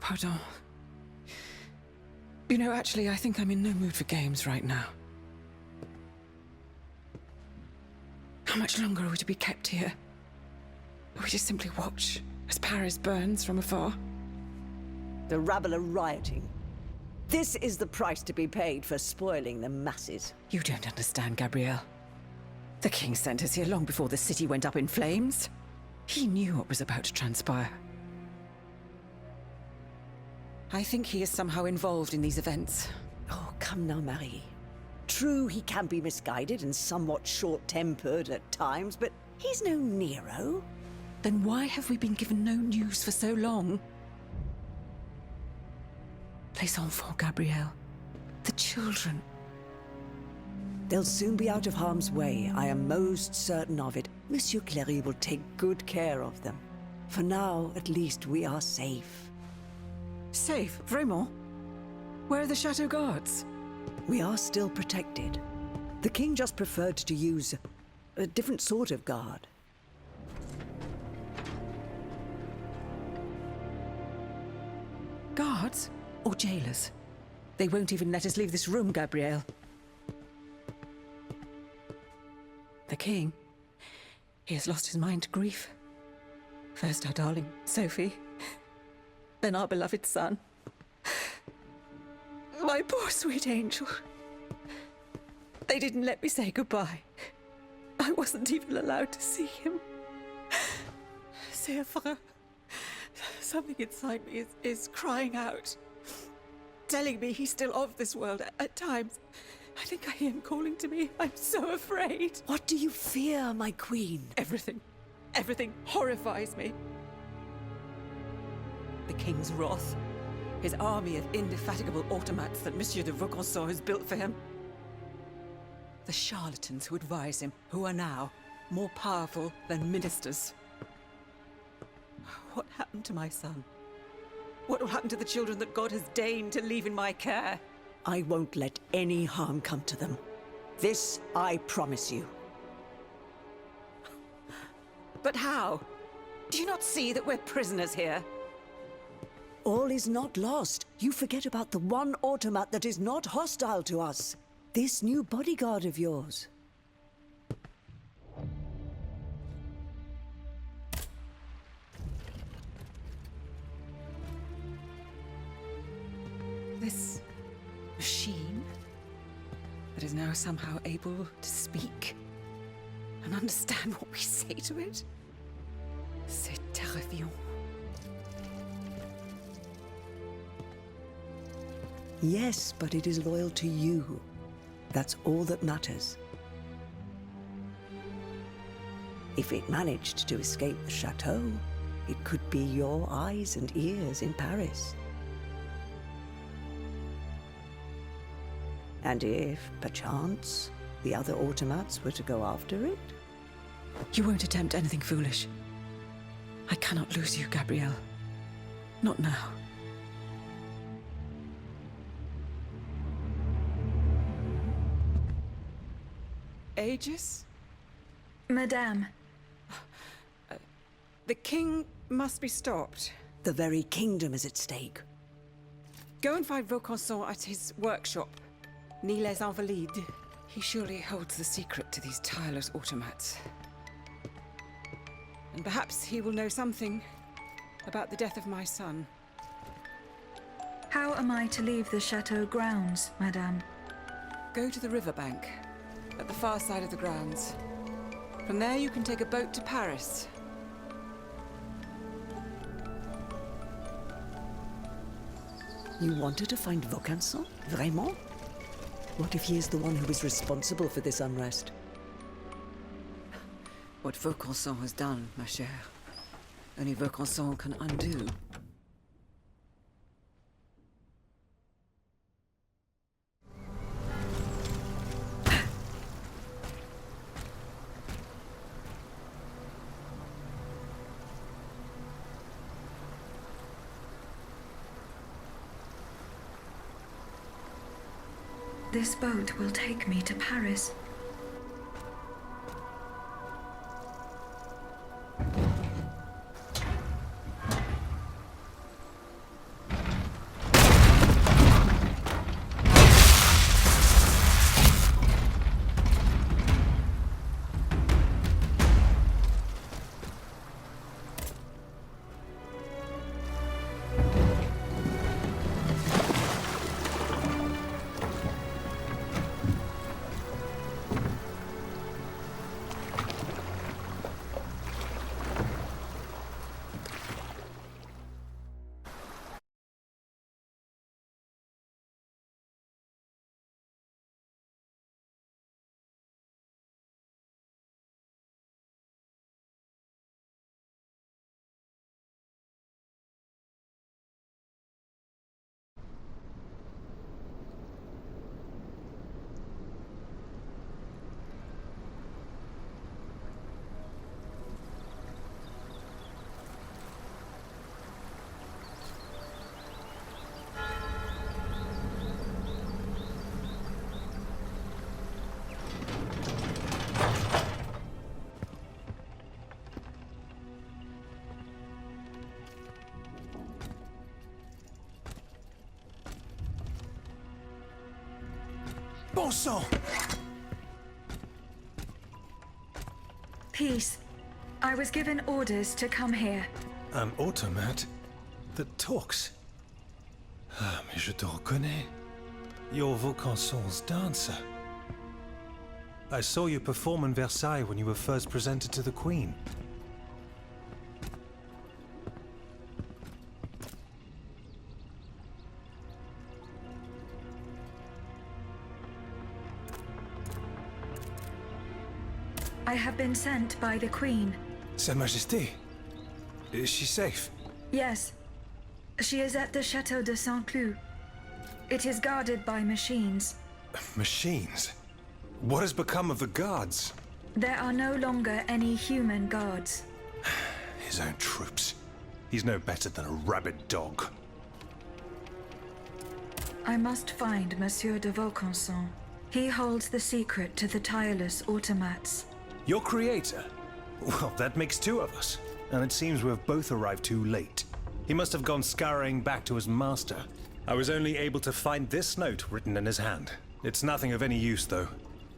pardon. You know, actually, I think I'm in no mood for games right now. How much longer are we to be kept here? Or we just simply watch as Paris burns from afar? The rabble are rioting. This is the price to be paid for spoiling the masses. You don't understand, Gabrielle. The king sent us here long before the city went up in flames. He knew what was about to transpire. I think he is somehow involved in these events. Oh, come now, Marie. True, he can be misguided and somewhat short-tempered at times, but he's no Nero. Then why have we been given no news for so long? Les enfants, Gabrielle. The children. They'll soon be out of harm's way. I am most certain of it. Monsieur Cléry will take good care of them. For now, at least, we are safe. Safe? Vraiment? Where are the chateau guards? We are still protected. The king just preferred to use a different sort of guard. Guards? Or jailers? They won't even let us leave this room, Gabrielle. The king, he has lost his mind to grief. First our darling, Sophie. Then our beloved son. My poor sweet angel. They didn't let me say goodbye. I wasn't even allowed to see him. C'est vrai. Something inside me is crying out. Telling me he's still of this world at times. I think I hear him calling to me. I'm so afraid. What do you fear, my queen? Everything. Everything horrifies me. The king's wrath. His army of indefatigable automats that Monsieur de Vaucanson has built for him. The charlatans who advise him, who are now more powerful than ministers. What happened to my son? What will happen to the children that God has deigned to leave in my care? I won't let any harm come to them. This I promise you. But how? Do you not see that we're prisoners here? All is not lost. You forget about the one automat that is not hostile to us. This new bodyguard of yours. This machine that is now somehow able to speak and understand what we say to it? C'est terrifiant. Yes, but it is loyal to you. That's all that matters. If it managed to escape the chateau, it could be your eyes and ears in Paris. And if, perchance, the other automats were to go after it? You won't attempt anything foolish. I cannot lose you, Gabrielle. Not now. Aegis? Madame. The king must be stopped. The very kingdom is at stake. Go and find Vaucanson at his workshop. Ni les Invalides. He surely holds the secret to these tireless automats. And perhaps he will know something about the death of my son. How am I to leave the chateau grounds, Madame? Go to the riverbank, at the far side of the grounds. From there you can take a boat to Paris. You wanted to find Vaucanson? Vraiment? What if he is the one who is responsible for this unrest? What Vaucanson has done, ma chère, only Vaucanson can undo. This boat will take me to Paris. Bon sang! Peace. I was given orders to come here. An automat that talks. Ah, mais je te reconnais. You're Vaucanson's dancer. I saw you perform in Versailles when you were first presented to the Queen. I have been sent by the Queen. Sa Majesté, is she safe? Yes. She is at the Chateau de Saint-Cloud. It is guarded by machines. Machines? What has become of the guards? There are no longer any human guards. His own troops. He's no better than a rabid dog. I must find Monsieur de Vaucanson. He holds the secret to the tireless automats. Your creator? Well, that makes two of us. And it seems we've both arrived too late. He must have gone scurrying back to his master. I was only able to find this note written in his hand. It's nothing of any use, though.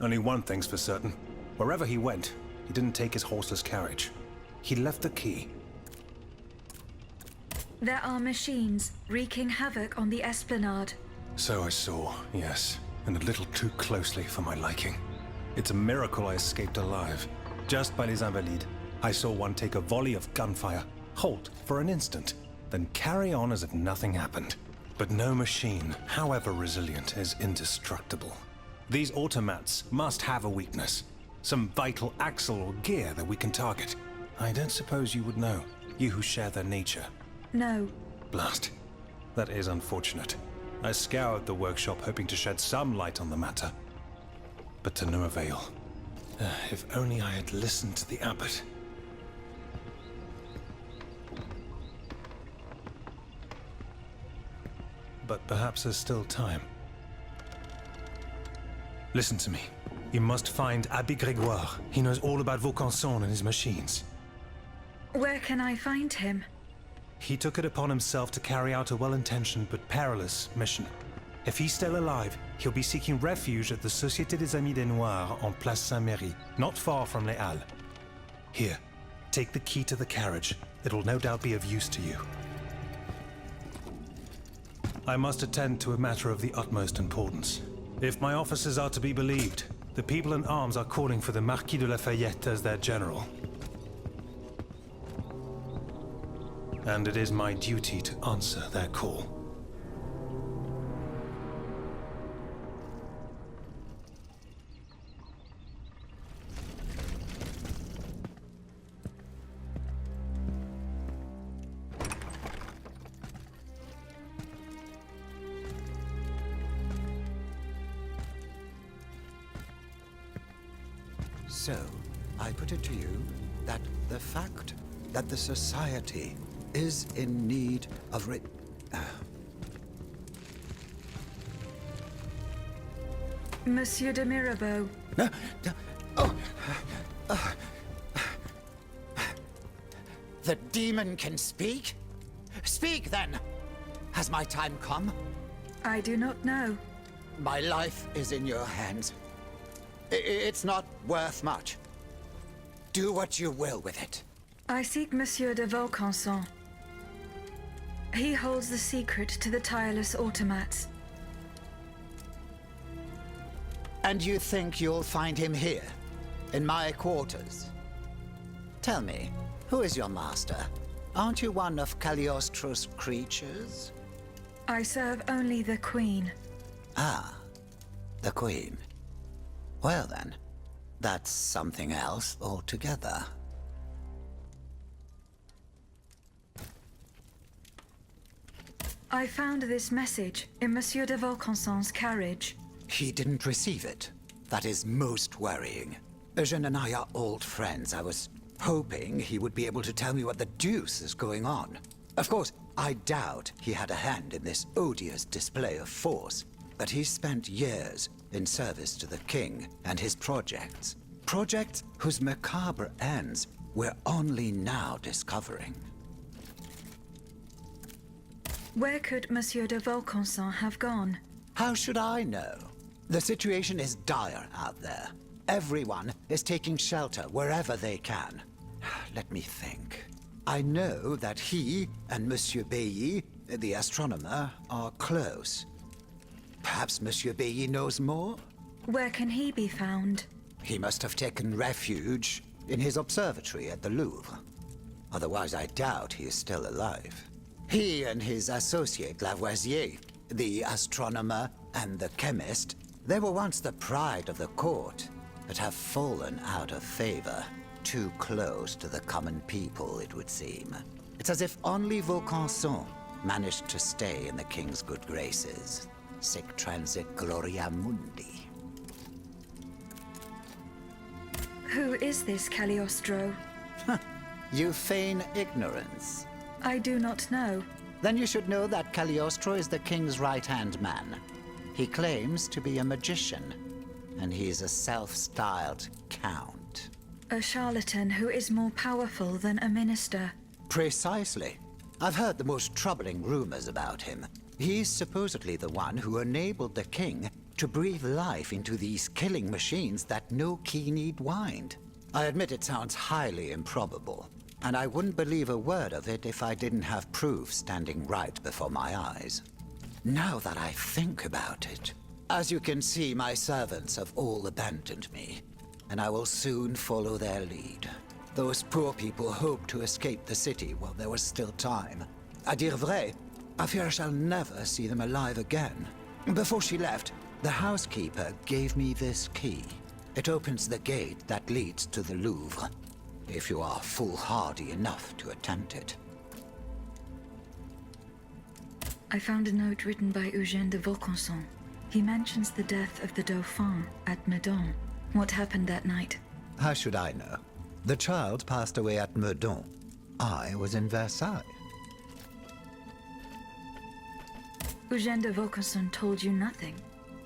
Only one thing's for certain. Wherever he went, he didn't take his horseless carriage. He left the key. There are machines wreaking havoc on the esplanade. So I saw, yes. And a little too closely for my liking. It's a miracle I escaped alive. Just by les Invalides, I saw one take a volley of gunfire, halt for an instant, then carry on as if nothing happened. But no machine, however resilient, is indestructible. These automats must have a weakness. Some vital axle or gear that we can target. I don't suppose you would know, you who share their nature. No. Blast. That is unfortunate. I scoured the workshop hoping to shed some light on the matter. But to no avail. If only I had listened to the abbot. But perhaps there's still time. Listen to me. You must find Abbé Grégoire. He knows all about Vaucanson and his machines. Where can I find him? He took it upon himself to carry out a well-intentioned but perilous mission. If he's still alive, he'll be seeking refuge at the Société des Amis des Noirs on Place Saint-Méry, not far from Les Halles. Here, take the key to the carriage. It'll no doubt be of use to you. I must attend to a matter of the utmost importance. If my officers are to be believed, the people in arms are calling for the Marquis de Lafayette as their general. And it is my duty to answer their call. So, I put it to you that the fact that the society is in need of Monsieur de Mirabeau. The demon can speak? Speak then! Has my time come? I do not know. My life is in your hands. It's not worth much. Do what you will with it. I seek Monsieur de Vaucanson. He holds the secret to the tireless automats. And you think you'll find him here, in my quarters? Tell me, who is your master? Aren't you one of Cagliostro's creatures? I serve only the Queen. Ah, the Queen. Well then, that's something else altogether. I found this message in Monsieur de Vaucanson's carriage. He didn't receive it. That is most worrying. Eugène and I are old friends. I was hoping he would be able to tell me what the deuce is going on. Of course, I doubt he had a hand in this odious display of force, but he spent years in service to the king and his projects. Projects whose macabre ends we're only now discovering. Where could Monsieur de Vaucanson have gone? How should I know? The situation is dire out there. Everyone is taking shelter wherever they can. Let me think. I know that he and Monsieur Bailly, the astronomer, are close. Perhaps Monsieur Bailly knows more? Where can he be found? He must have taken refuge in his observatory at the Louvre. Otherwise, I doubt he is still alive. He and his associate Lavoisier, the astronomer and the chemist, they were once the pride of the court, but have fallen out of favor. Too close to the common people, it would seem. It's as if only Vaucanson managed to stay in the king's good graces. Sic transit gloria mundi. Who is this Cagliostro? You feign ignorance. I do not know. Then you should know that Cagliostro is the king's right-hand man. He claims to be a magician, and he is a self-styled count. A charlatan who is more powerful than a minister. Precisely. I've heard the most troubling rumors about him. He's supposedly the one who enabled the king to breathe life into these killing machines that no key need wind. I admit it sounds highly improbable, and I wouldn't believe a word of it if I didn't have proof standing right before my eyes. Now that I think about it, as you can see, my servants have all abandoned me, and I will soon follow their lead. Those poor people hoped to escape the city while there was still time. À dire vrai, I fear I shall never see them alive again. Before she left, the housekeeper gave me this key. It opens the gate that leads to the Louvre, if you are foolhardy enough to attempt it. I found a note written by Eugène de Vaucanson. He mentions the death of the Dauphin at Meudon. What happened that night? How should I know? The child passed away at Meudon. I was in Versailles. Eugène de Vaucanson told you nothing.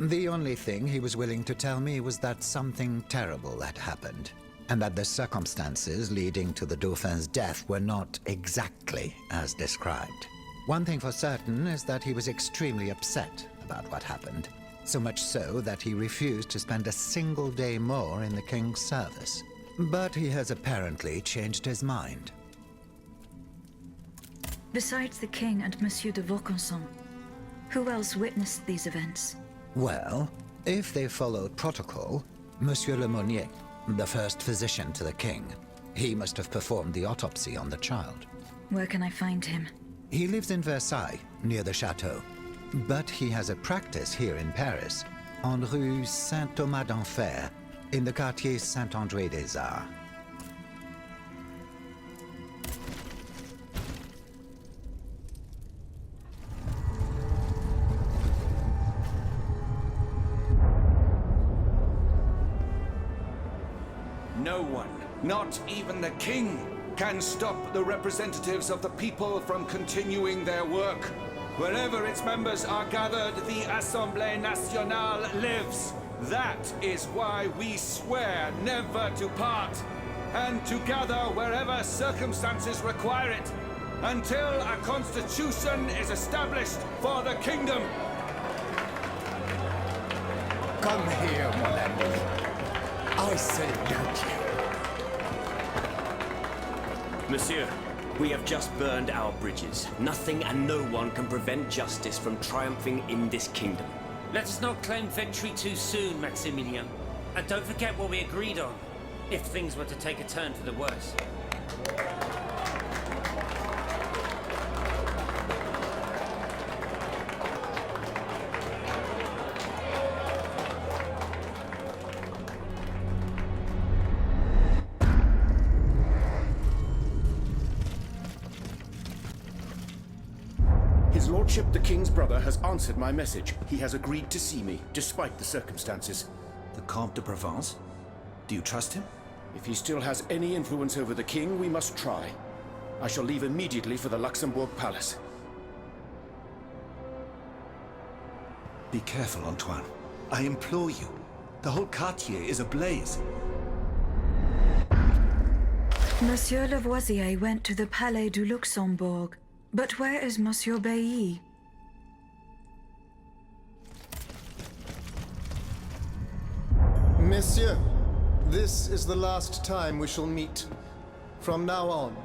The only thing he was willing to tell me was that something terrible had happened, and that the circumstances leading to the Dauphin's death were not exactly as described. One thing for certain is that he was extremely upset about what happened, so much so that he refused to spend a single day more in the king's service. But he has apparently changed his mind. Besides the king and Monsieur de Vaucanson, who else witnessed these events? Well, if they followed protocol, Monsieur Lemonnier, the first physician to the king, he must have performed the autopsy on the child. Where can I find him? He lives in Versailles, near the chateau. But he has a practice here in Paris, en rue Saint-Thomas d'Enfer, in the quartier Saint-André-des-Arts. No one, not even the king, can stop the representatives of the people from continuing their work. Wherever its members are gathered, the Assemblée Nationale lives. That is why we swear never to part, and to gather wherever circumstances require it, until a constitution is established for the kingdom. Come here, mon ami. I salute you. Monsieur, we have just burned our bridges. Nothing and no one can prevent justice from triumphing in this kingdom. Let us not claim victory too soon, Maximilien. And don't forget what we agreed on, if things were to take a turn for the worse. His Lordship, the King's brother, has answered my message. He has agreed to see me, despite the circumstances. The Comte de Provence? Do you trust him? If he still has any influence over the King, we must try. I shall leave immediately for the Luxembourg Palace. Be careful, Antoine. I implore you. The whole quartier is ablaze. Monsieur Lavoisier went to the Palais du Luxembourg. But where is Monsieur Bailly? Messieurs, this is the last time we shall meet. From now on,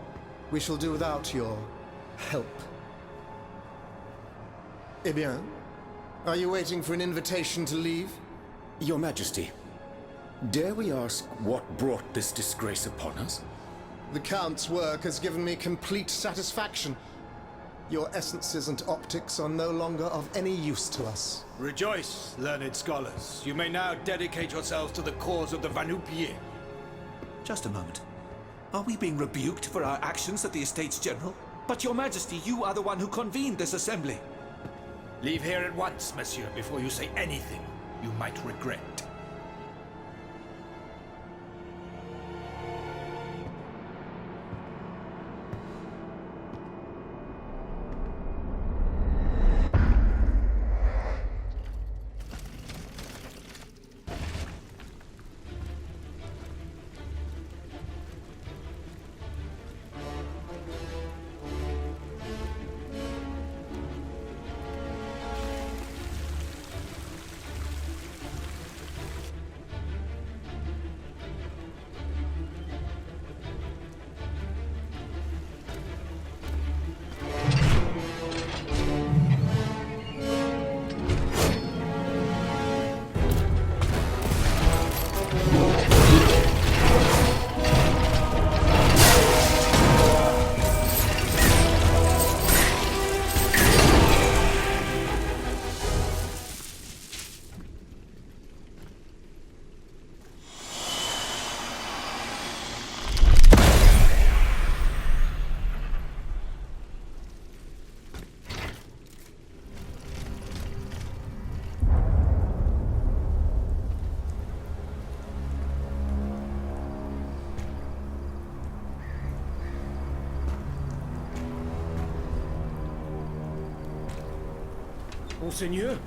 we shall do without your help. Eh bien, are you waiting for an invitation to leave? Your Majesty, dare we ask what brought this disgrace upon us? The Count's work has given me complete satisfaction. Your essences and optics are no longer of any use to us. Rejoice, learned scholars. You may now dedicate yourselves to the cause of the Vanupier. Just a moment. Are we being rebuked for our actions at the Estates General? But your Majesty, you are the one who convened this assembly. Leave here at once, monsieur, before you say anything you might regret. Monseigneur?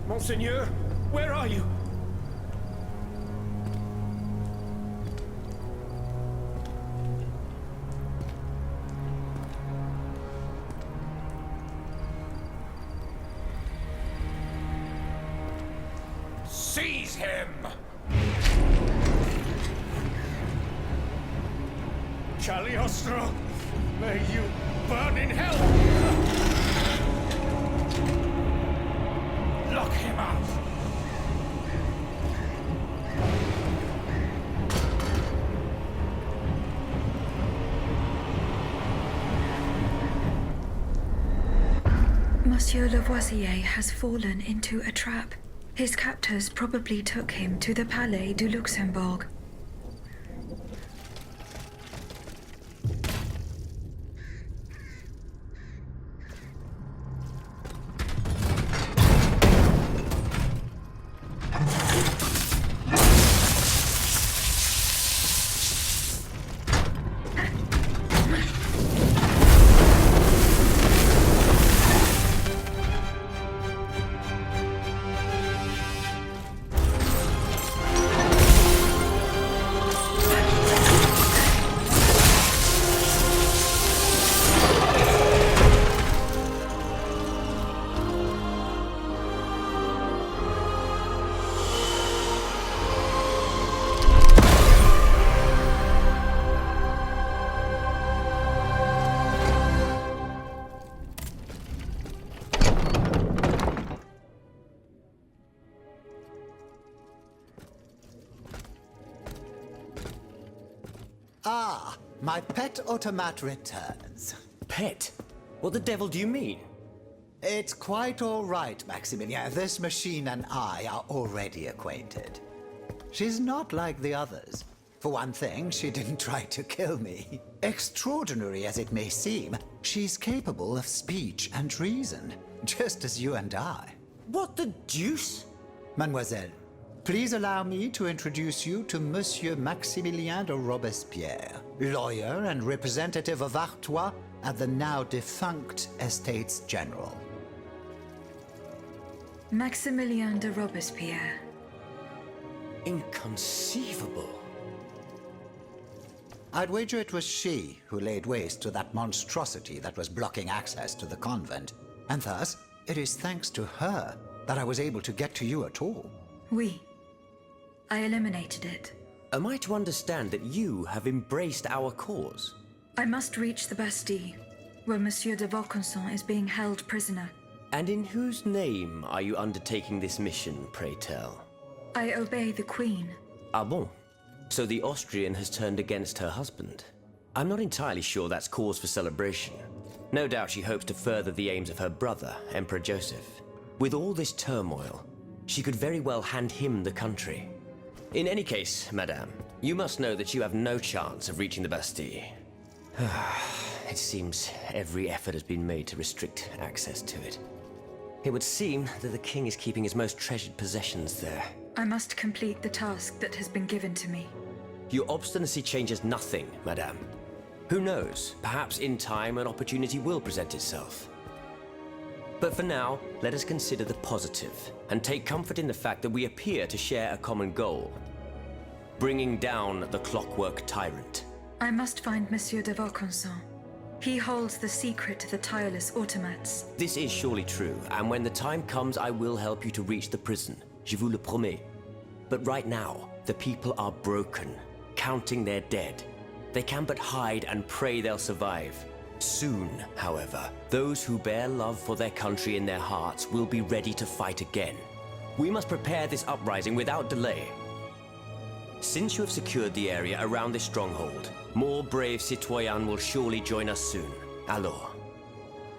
Monseigneur, where are you? Seize him! Cagliostro, may you burn in hell! Lock him up! Monsieur Lavoisier has fallen into a trap. His captors probably took him to the Palais du Luxembourg. Ah, my pet automat returns. Pet? What the devil do you mean? It's quite all right, Maximilian. This machine and I are already acquainted. She's not like the others. For one thing, she didn't try to kill me. Extraordinary as it may seem, she's capable of speech and reason, just as you and I. What the deuce? Mademoiselle, please allow me to introduce you to Monsieur Maximilien de Robespierre, lawyer and representative of Artois at the now defunct Estates General. Maximilien de Robespierre. Inconceivable. I'd wager it was she who laid waste to that monstrosity that was blocking access to the convent, and thus It is thanks to her that I was able to get to you at all. Oui. I eliminated it. Am I to understand that you have embraced our cause? I must reach the Bastille, where Monsieur de Vaucanson is being held prisoner. And in whose name are you undertaking this mission, pray tell? I obey the Queen. Ah bon? So the Austrian has turned against her husband. I'm not entirely sure that's cause for celebration. No doubt she hopes to further the aims of her brother, Emperor Joseph. With all this turmoil, she could very well hand him the country. In any case, madame, you must know that you have no chance of reaching the Bastille. It seems every effort has been made to restrict access to it. It would seem that the king is keeping his most treasured possessions there. I must complete the task that has been given to me. Your obstinacy changes nothing, madame. Who knows, perhaps in time an opportunity will present itself. But for now, let us consider the positive, and take comfort in the fact that we appear to share a common goal. Bringing down the clockwork tyrant. I must find Monsieur de Vaucanson. He holds the secret to the tireless automats. This is surely true, and when the time comes, I will help you to reach the prison. Je vous le promets. But right now, the people are broken, counting their dead. They can but hide and pray they'll survive. Soon, however, those who bear love for their country in their hearts will be ready to fight again. We must prepare this uprising without delay. Since you have secured the area around this stronghold, more brave citoyens will surely join us soon. Alors,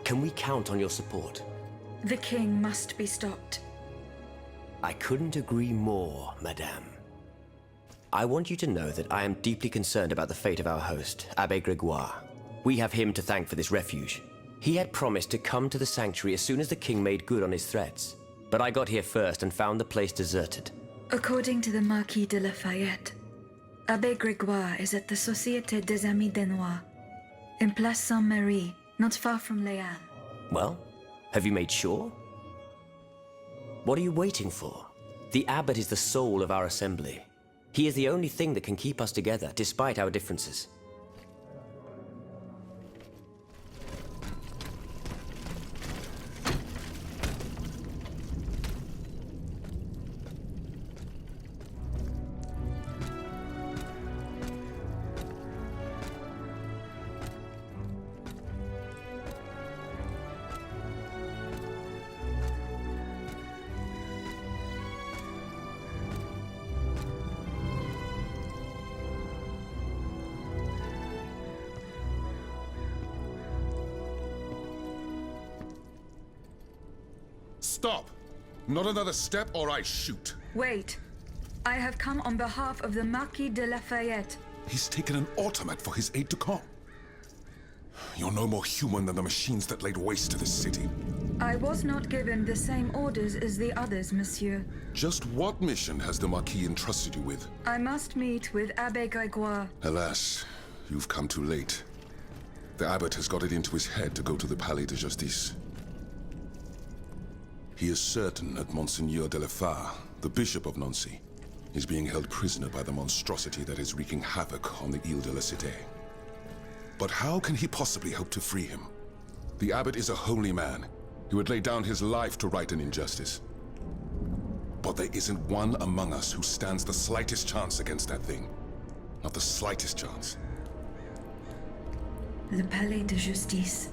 can we count on your support? The king must be stopped. I couldn't agree more, madame. I want you to know that I am deeply concerned about the fate of our host, Abbé Grégoire. We have him to thank for this refuge. He had promised to come to the sanctuary as soon as the king made good on his threats. But I got here first and found the place deserted. According to the Marquis de Lafayette, Abbé Grégoire is at the Société des Amis des Noirs, in Place Saint-Marie, not far from Les Halles. Well, have you made sure? What are you waiting for? The abbot is the soul of our assembly. He is the only thing that can keep us together, despite our differences. Stop! Not another step or I shoot. Wait. I have come on behalf of the Marquis de Lafayette. He's taken an automat for his aide-de-camp. You're no more human than the machines that laid waste to this city. I was not given the same orders as the others, monsieur. Just what mission has the Marquis entrusted you with? I must meet with Abbé Grégoire. Alas, you've come too late. The abbot has got it into his head to go to the Palais de Justice. He is certain that Monseigneur de la Fare, the Bishop of Nancy, is being held prisoner by the monstrosity that is wreaking havoc on the Ile de la Cité. But how can he possibly hope to free him? The abbot is a holy man. He would lay down his life to right an injustice. But there isn't one among us who stands the slightest chance against that thing. Not the slightest chance. Le Palais de Justice.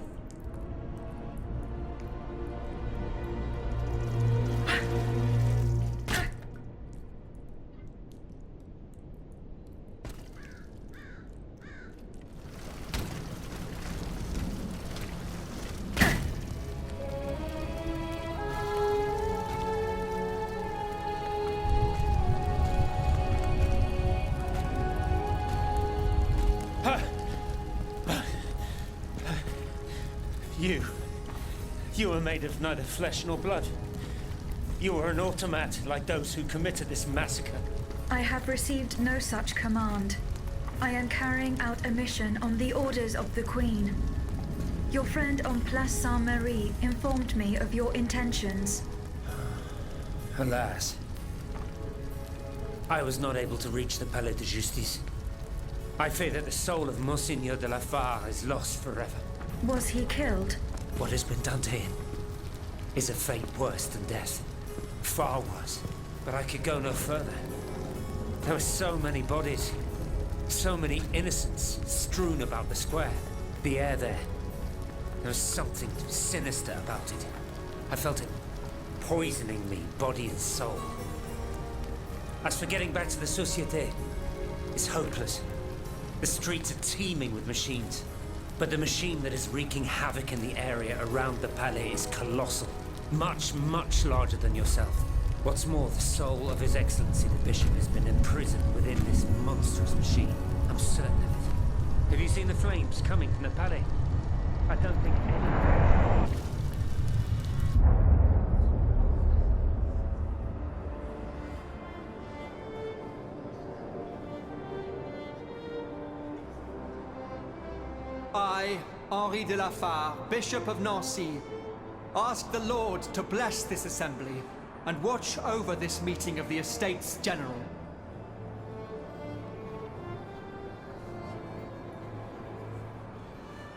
You were made of neither flesh nor blood. You were an automat like those who committed this massacre. I have received no such command. I am carrying out a mission on the orders of the Queen. Your friend on Place Saint-Marie informed me of your intentions. Alas. I was not able to reach the Palais de Justice. I fear that the soul of Monseigneur de la Fare is lost forever. Was he killed? What has been done to him? is a fate worse than death. Far worse. But I could go no further. There were so many bodies. So many innocents strewn about the square. The air there. There was something sinister about it. I felt it poisoning me, body and soul. As for getting back to the Société, it's hopeless. The streets are teeming with machines. But the machine that is wreaking havoc in the area around the Palais is colossal. Much, much larger than yourself. What's more, the soul of His Excellency the Bishop has been imprisoned within this monstrous machine. I'm certain of it. Have you seen the flames coming from the Palais? I don't think any... I, Henri de la Fare, Bishop of Nancy, ask the Lord to bless this assembly and watch over this meeting of the Estates General.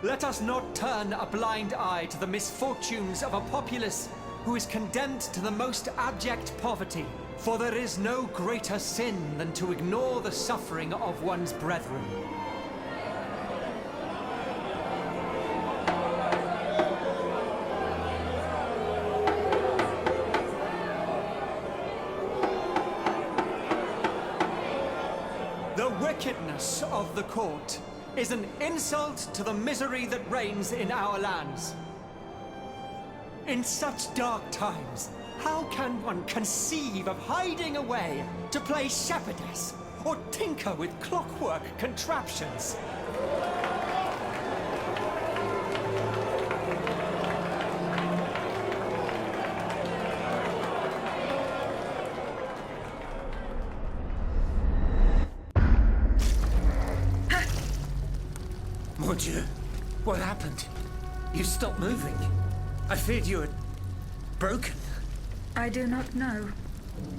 Let us not turn a blind eye to the misfortunes of a populace who is condemned to the most abject poverty, for there is no greater sin than to ignore the suffering of one's brethren. The wickedness of the court is an insult to the misery that reigns in our lands. In such dark times, how can one conceive of hiding away to play shepherdess or tinker with clockwork contraptions? Mon Dieu, what happened? You stopped moving. I feared you had broken. I do not know.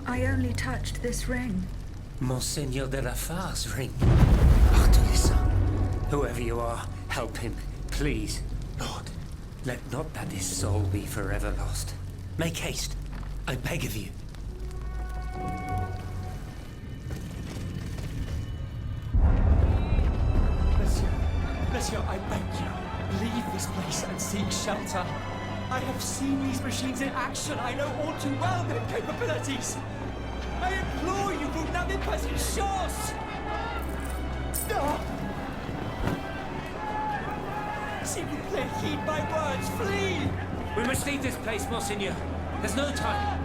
I only touched this ring. Monseigneur de la Fare's ring. Artelissa, whoever you are, help him, please. Lord, let not that his soul be forever lost. Make haste, I beg of you. Monsieur, I beg you, leave this place and seek shelter. I have seen these machines in action. I know all too well their capabilities. I implore you, vous n'avez pas une chance! Stop! S'il vous plaît, heed my words, flee! We must leave this place, Monseigneur. There's no time.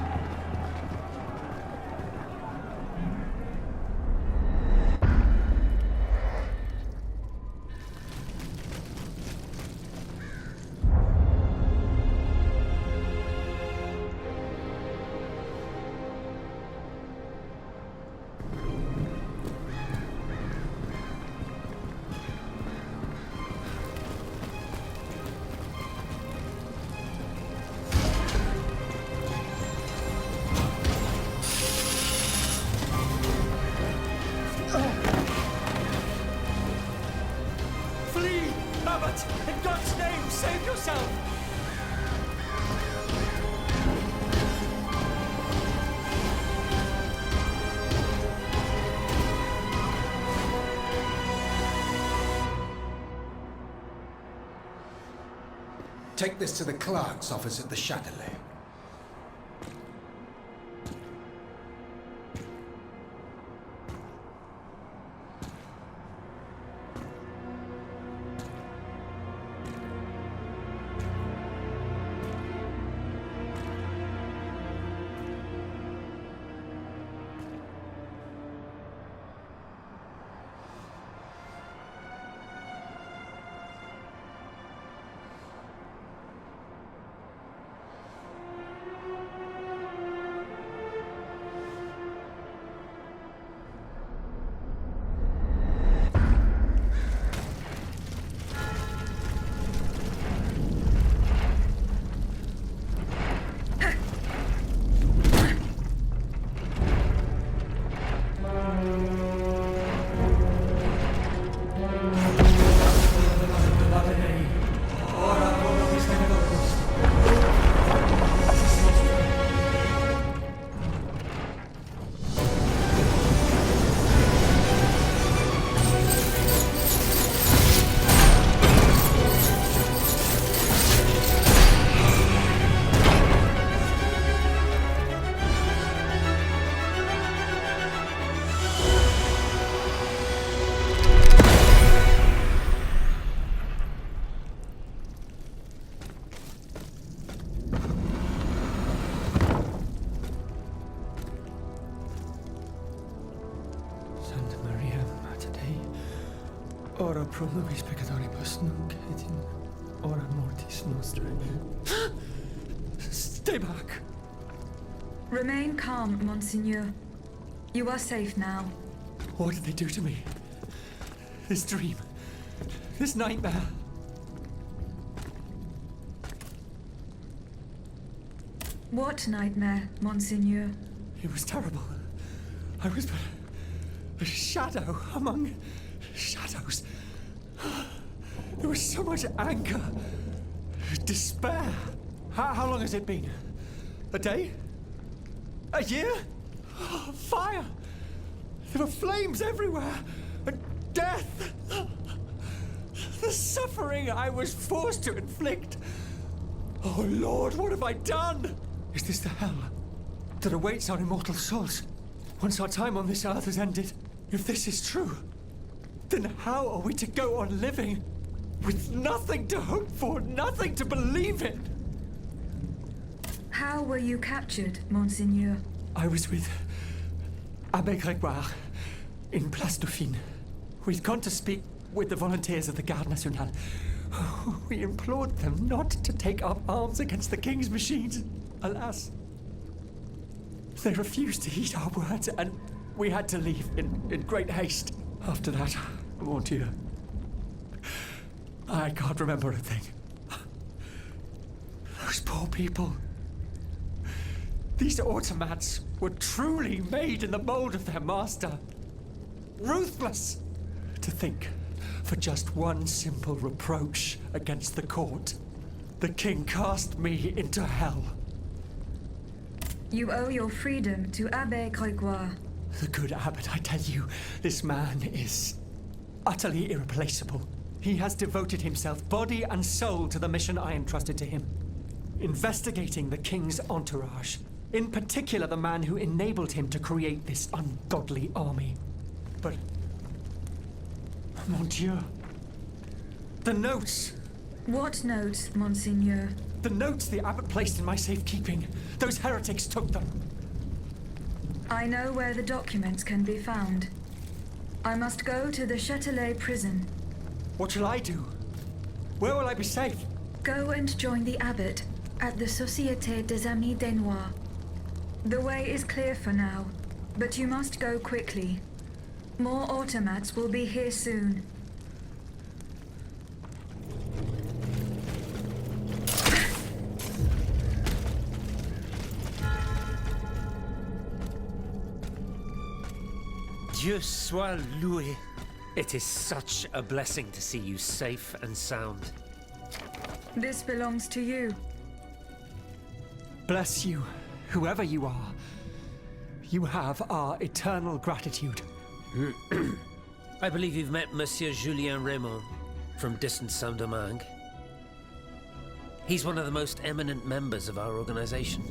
In God's name, save yourself! Take this to the clerk's office at the Châtelet. Ora pro nobis peccatoribus nunc et in hora mortis nostrae. Stay back! Remain calm, Monseigneur. You are safe now. What did they do to me? This dream. This nightmare. What nightmare, Monseigneur? It was terrible. I was but a shadow among shadows. There was so much anger, despair. How long has it been? A day? A year? Fire! There were flames everywhere! And death! The suffering I was forced to inflict! Oh Lord, what have I done? Is this the hell that awaits our immortal souls once our time on this earth has ended? If this is true, then how are we to go on living with nothing to hope for, nothing to believe in? How were you captured, Monseigneur? I was with Abbé Grégoire in Place Dauphine. We'd gone to speak with the volunteers of the Garde Nationale. We implored them not to take up arms against the King's machines. Alas, they refused to heed our words, and we had to leave in great haste. After that, mon Dieu, I can't remember a thing. Those poor people. These automats were truly made in the mold of their master. Ruthless! To think, for just one simple reproach against the court, the king cast me into hell. You owe your freedom to Abbé Grégoire. The good abbot, I tell you, this man is utterly irreplaceable. He has devoted himself body and soul to the mission I entrusted to him. Investigating the king's entourage. In particular, the man who enabled him to create this ungodly army. But, mon Dieu, the notes! What notes, Monseigneur? The notes the abbot placed in my safekeeping. Those heretics took them. I know where the documents can be found. I must go to the Châtelet prison. What shall I do? Where will I be safe? Go and join the abbot at the Société des Amis des Noirs. The way is clear for now, but you must go quickly. More automats will be here soon. Dieu soit loué. It is such a blessing to see you safe and sound. This belongs to you. Bless you, whoever you are. You have our eternal gratitude. I believe you've met Monsieur Julien Raymond from distant Saint-Domingue. He's one of the most eminent members of our organization.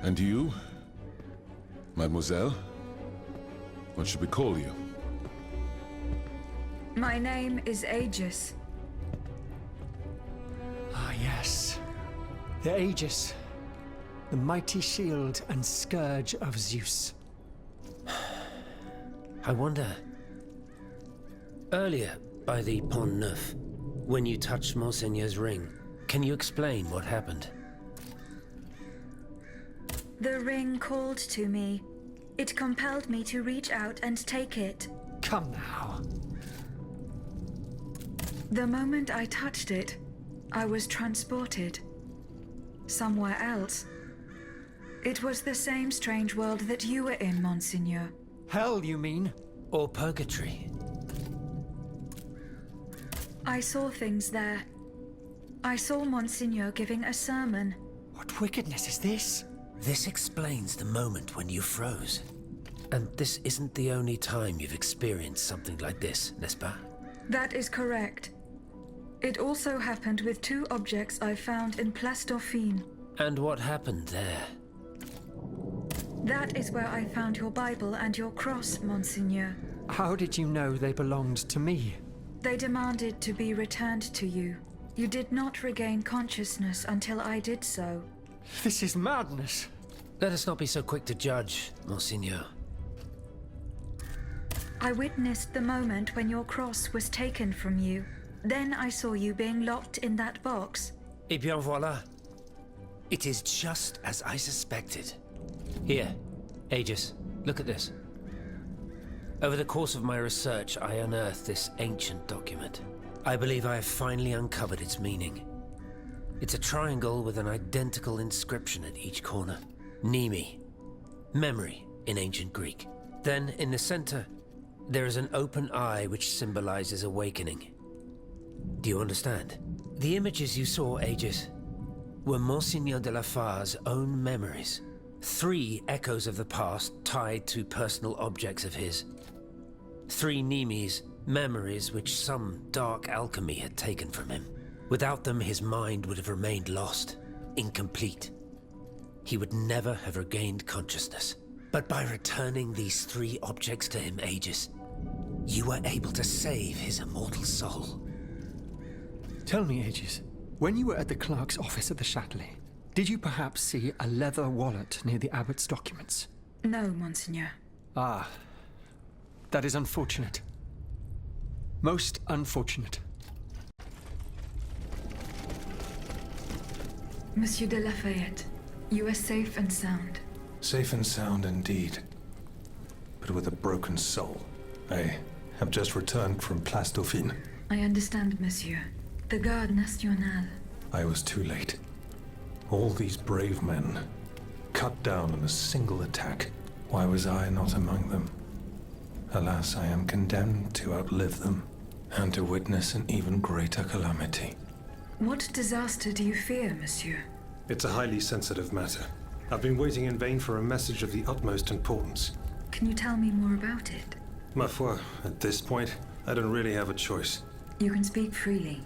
And you? Mademoiselle? What should we call you? My name is Aegis. Ah, yes. The Aegis. The mighty shield and scourge of Zeus. I wonder... Earlier, by the Pont Neuf, when you touched Monseigneur's ring, can you explain what happened? The ring called to me. It compelled me to reach out and take it. Come now. The moment I touched it, I was transported. Somewhere else. It was the same strange world that you were in, Monseigneur. Hell, you mean? Or purgatory? I saw things there. I saw Monseigneur giving a sermon. What wickedness is this? This explains the moment when you froze. And this isn't the only time you've experienced something like this, n'est-ce pas? That is correct. It also happened with two objects I found in Place Dauphine. And what happened there? That is where I found your Bible and your cross, Monseigneur. How did you know they belonged to me? They demanded to be returned to you. You did not regain consciousness until I did so. This is madness. Let us not be so quick to judge, Monseigneur. I witnessed the moment when your cross was taken from you. Then I saw you being locked in that box. Eh bien voilà. It is just as I suspected. Here, Aegis, look at this. Over the course of my research, I unearthed this ancient document. I believe I have finally uncovered its meaning. It's a triangle with an identical inscription at each corner. Nemi, memory in ancient Greek. Then, in the center, there is an open eye which symbolizes awakening. Do you understand? The images you saw, Aegis, were Monseigneur de la Far's own memories. 3 echoes of the past tied to personal objects of his. 3 Nemis, memories which some dark alchemy had taken from him. Without them, his mind would have remained lost, incomplete. He would never have regained consciousness. But by returning these 3 objects to him, Aegis, you were able to save his immortal soul. Tell me, Aegis, when you were at the clerk's office at the Châtelet, did you perhaps see a leather wallet near the abbot's documents? No, Monseigneur. Ah, that is unfortunate. Most unfortunate. Monsieur de Lafayette, you are safe and sound. Safe and sound indeed. But with a broken soul. I have just returned from Place Dauphine. I understand, Monsieur. The Garde Nationale. I was too late. All these brave men, cut down in a single attack. Why was I not among them? Alas, I am condemned to outlive them, and to witness an even greater calamity. What disaster do you fear, Monsieur? It's a highly sensitive matter. I've been waiting in vain for a message of the utmost importance. Can you tell me more about it? Ma foi, at this point, I don't really have a choice. You can speak freely.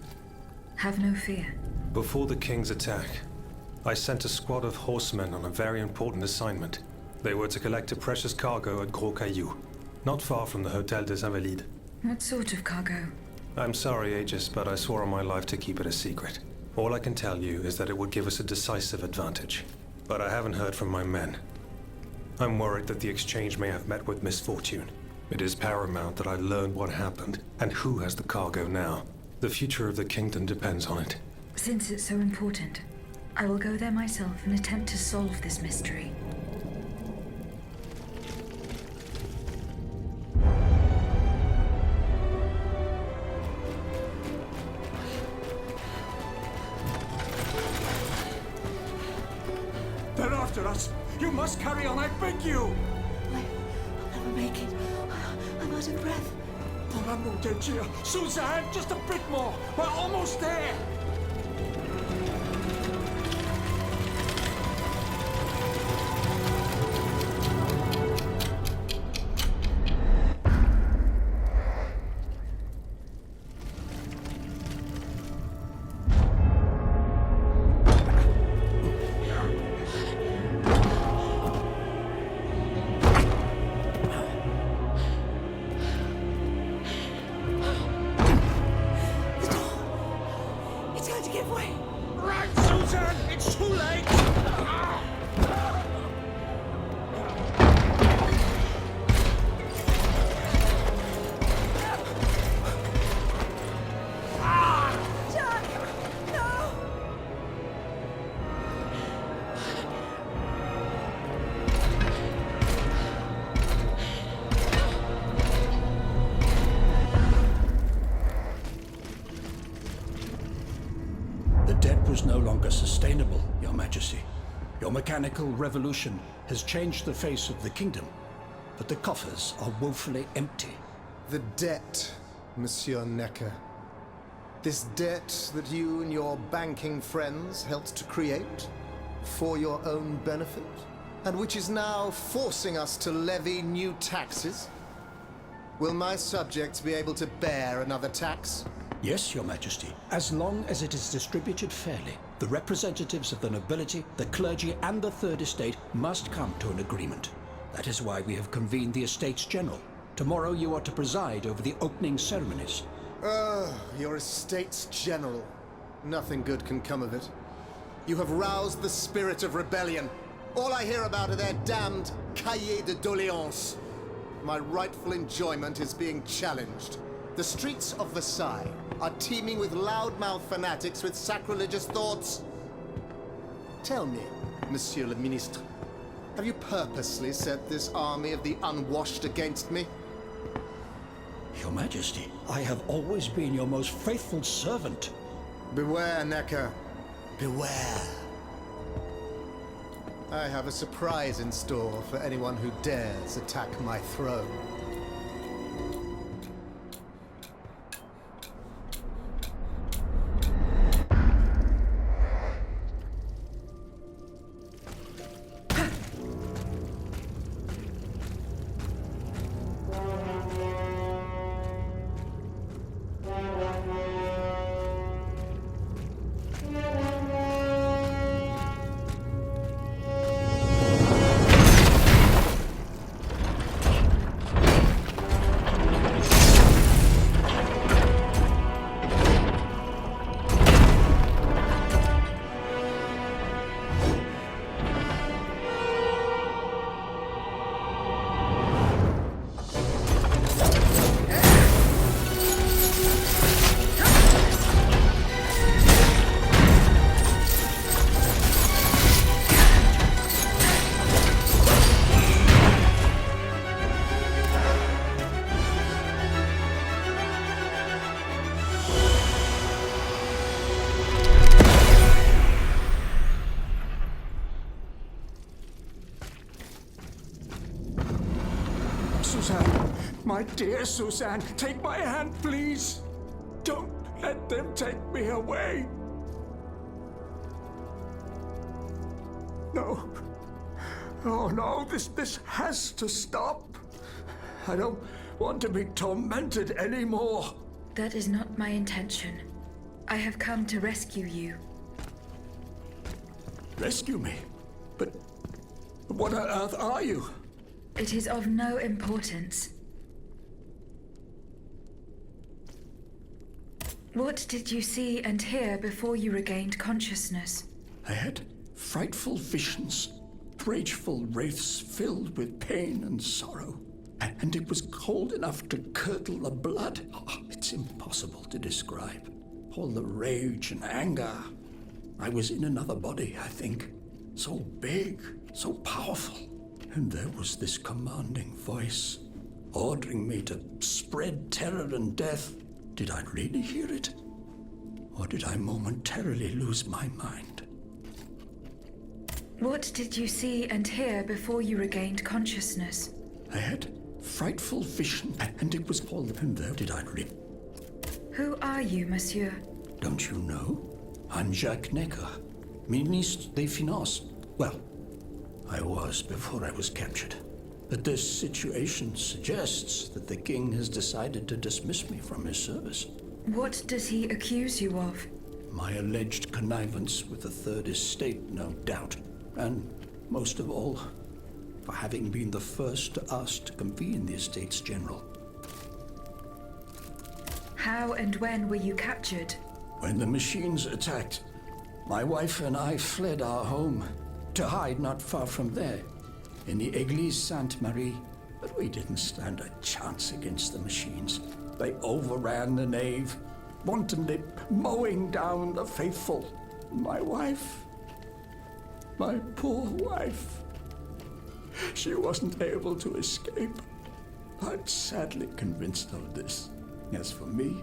Have no fear. Before the King's attack, I sent a squad of horsemen on a very important assignment. They were to collect a precious cargo at Gros Caillou, not far from the Hôtel des Invalides. What sort of cargo? I'm sorry, Aegis, but I swore on my life to keep it a secret. All I can tell you is that it would give us a decisive advantage. But I haven't heard from my men. I'm worried that the exchange may have met with misfortune. It is paramount that I learn what happened and who has the cargo now. The future of the kingdom depends on it. Since it's so important, I will go there myself and attempt to solve this mystery. They're after us! You must carry on, I beg you! I'll never make it. I'm out of breath. Pour l'amour de Dieu! Suzanne, just a bit more! We're almost there! Was no longer sustainable, Your Majesty. Your mechanical revolution has changed the face of the kingdom, but the coffers are woefully empty. The debt, Monsieur Necker. This debt that you and your banking friends helped to create for your own benefit, and which is now forcing us to levy new taxes. Will my subjects be able to bear another tax? Yes, Your Majesty, as long as it is distributed fairly. The representatives of the nobility, the clergy, and the Third Estate must come to an agreement. That is why we have convened the Estates General. Tomorrow you are to preside over the opening ceremonies. Your Estates General. Nothing good can come of it. You have roused the spirit of rebellion. All I hear about are their damned cahiers de doléances. my rightful enjoyment is being challenged. The streets of Versailles are teeming with loudmouth fanatics with sacrilegious thoughts. Tell me, Monsieur le Ministre, have you purposely set this army of the unwashed against me? Your Majesty, I have always been your most faithful servant. Beware, Necker. Beware. I have a surprise in store for anyone who dares attack my throne. Suzanne, my dear Suzanne, take my hand, please. Don't let them take me away. No. Oh no, this has to stop. I don't want to be tormented anymore. That is not my intention. I have come to rescue you. Rescue me? But what on earth are you? It is of no importance. What did you see and hear before you regained consciousness? I had frightful visions, rageful wraiths filled with pain and sorrow. And it was cold enough to curdle the blood. Oh, it's impossible to describe. All the rage and anger. I was in another body, I think. So big, so powerful. And there was this commanding voice, ordering me to spread terror and death. Did I really hear it? Or did I momentarily lose my mind? What did you see and hear before you regained consciousness? I had frightful vision, and it was all in there. Did I really? Who are you, monsieur? Don't you know? I'm Jacques Necker, Ministre des Finances. Well, I was before I was captured. But this situation suggests that the king has decided to dismiss me from his service. What does he accuse you of? My alleged connivance with the Third Estate, no doubt. And most of all, for having been the first to ask to convene the Estates General. How and when were you captured? When the machines attacked, my wife and I fled our home to hide not far from there, in the Église Sainte-Marie. But we didn't stand a chance against the machines. They overran the nave, wantonly mowing down the faithful. My wife, my poor wife, she wasn't able to escape. I'm sadly convinced of this. As for me,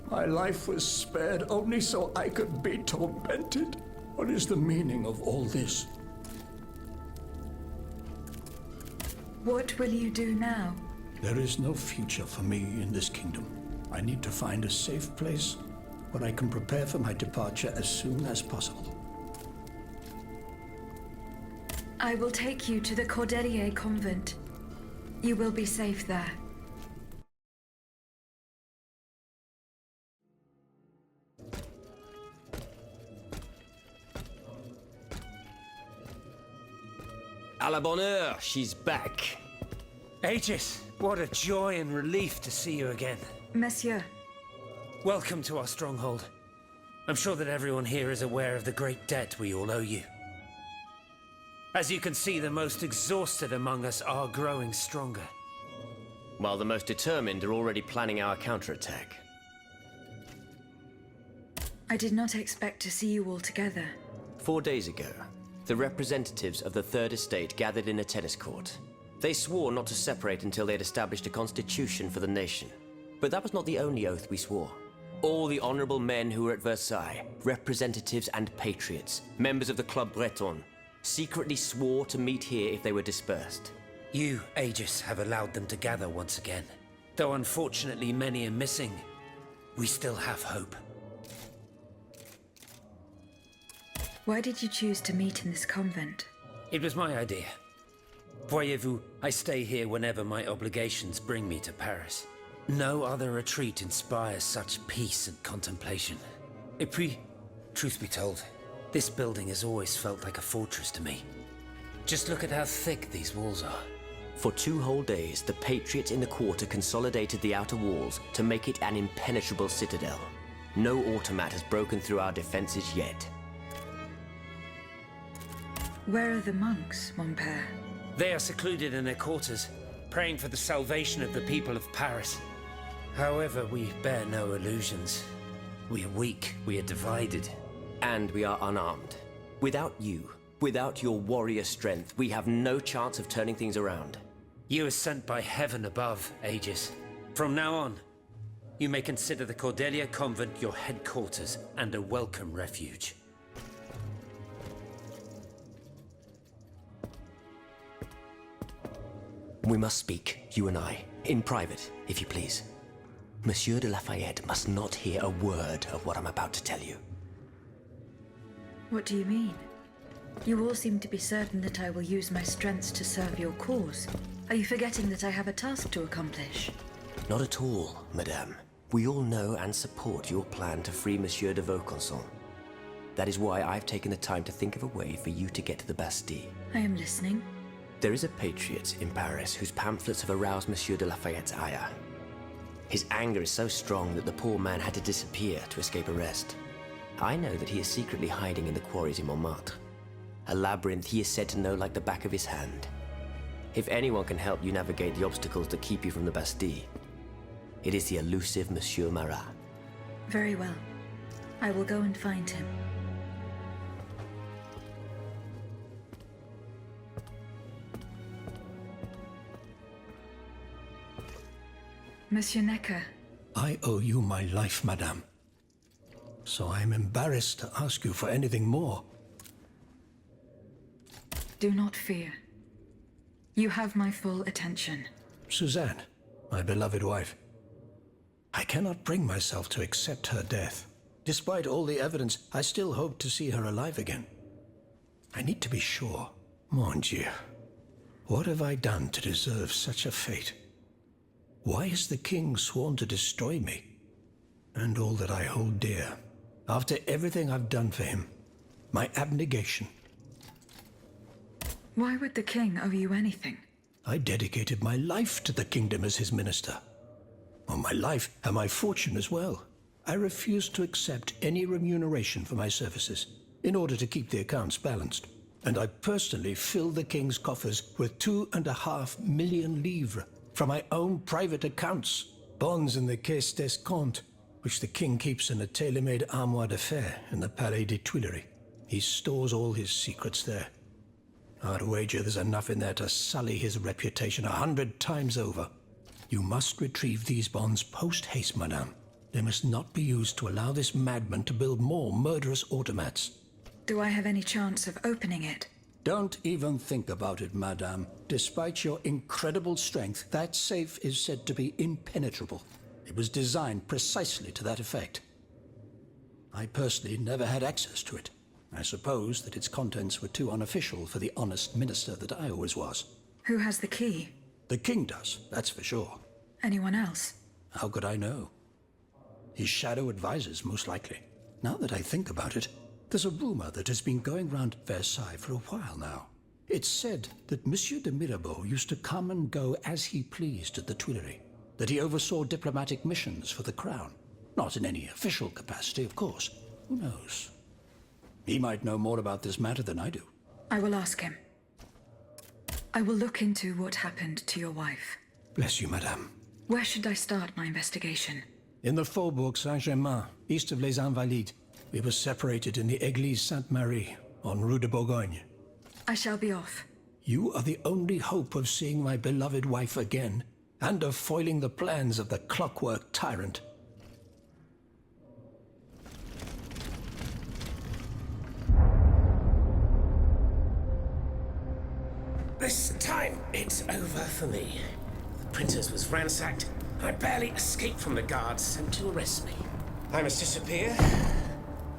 my life was spared only so I could be tormented. What is the meaning of all this? What will you do now? There is no future for me in this kingdom. I need to find a safe place where I can prepare for my departure as soon as possible. I will take you to the Cordelier convent. You will be safe there. À la bonne heure, she's back. Aegis, what a joy and relief to see you again. Monsieur. Welcome to our stronghold. I'm sure that everyone here is aware of the great debt we all owe you. As you can see, the most exhausted among us are growing stronger. while the most determined are already planning our counterattack. I did not expect to see you all together. 4 days ago, the representatives of the Third Estate gathered in a tennis court. They swore not to separate until they had established a constitution for the nation. But that was not the only oath we swore. All the honorable men who were at Versailles, representatives and patriots, members of the Club Breton, secretly swore to meet here if they were dispersed. You, Aegis, have allowed them to gather once again. Though unfortunately many are missing, we still have hope. Why did you choose to meet in this convent? It was my idea. Voyez-vous, I stay here whenever my obligations bring me to Paris. No other retreat inspires such peace and contemplation. Et puis, truth be told, this building has always felt like a fortress to me. Just look at how thick these walls are. For 2 whole days, the patriots in the quarter consolidated the outer walls to make it an impenetrable citadel. No automat has broken through our defenses yet. Where are the monks, mon père? They are secluded in their quarters, praying for the salvation of the people of Paris. However, we bear no illusions. We are weak, we are divided. And we are unarmed. Without you, without your warrior strength, we have no chance of turning things around. You are sent by heaven above, Aegis. From now on, you may consider the Cordelia Convent your headquarters and a welcome refuge. We must speak, you and I, in private, if you please. Monsieur de Lafayette must not hear a word of what I'm about to tell you. What do you mean? You all seem to be certain that I will use my strengths to serve your cause. Are you forgetting that I have a task to accomplish? Not at all, madame. We all know and support your plan to free Monsieur de Vaucanson. That is why I've taken the time to think of a way for you to get to the Bastille. I am listening. There is a patriot in Paris whose pamphlets have aroused Monsieur de Lafayette's ire. His anger is so strong that the poor man had to disappear to escape arrest. I know that he is secretly hiding in the quarries in Montmartre. A labyrinth he is said to know like the back of his hand. If anyone can help you navigate the obstacles that keep you from the Bastille, it is the elusive Monsieur Marat. Very well. I will go and find him. Monsieur Necker. I owe you my life, madame. So I am embarrassed to ask you for anything more. Do not fear. You have my full attention. Suzanne, my beloved wife. I cannot bring myself to accept her death. Despite all the evidence, I still hope to see her alive again. I need to be sure. Mon Dieu. What have I done to deserve such a fate? Why has the king sworn to destroy me? And all that I hold dear. After everything I've done for him. My abnegation. Why would the king owe you anything? I dedicated my life to the kingdom as his minister. Well, my life and my fortune as well. I refuse to accept any remuneration for my services in order to keep the accounts balanced. And I personally filled the king's coffers with 2.5 million livres from my own private accounts, bonds in the Caisse d'Escompte, which the king keeps in a tailor-made armoire de fer in the Palais des Tuileries. He stores all his secrets there. I'd wager there's enough in there to sully his reputation 100 times over. You must retrieve these bonds post-haste, madame. They must not be used to allow this madman to build more murderous automats. Do I have any chance of opening it? Don't even think about it, madame. Despite your incredible strength, that safe is said to be impenetrable. It was designed precisely to that effect. I personally never had access to it. I suppose that its contents were too unofficial for the honest minister that I always was. Who has the key? The king does, that's for sure. Anyone else? How could I know? His shadow advisors, most likely. Now that I think about it, there's a rumor that has been going round Versailles for a while now. It's said that Monsieur de Mirabeau used to come and go as he pleased at the Tuileries, that he oversaw diplomatic missions for the crown. Not in any official capacity, of course. Who knows? He might know more about this matter than I do. I will ask him. I will look into what happened to your wife. Bless you, madame. Where should I start my investigation? In the Faubourg Saint-Germain, east of Les Invalides. We were separated in the Église Sainte-Marie, on Rue de Bourgogne. I shall be off. You are the only hope of seeing my beloved wife again, and of foiling the plans of the clockwork tyrant. This time, it's over for me. The printer's was ransacked. I barely escaped from the guards sent to arrest me. I must disappear,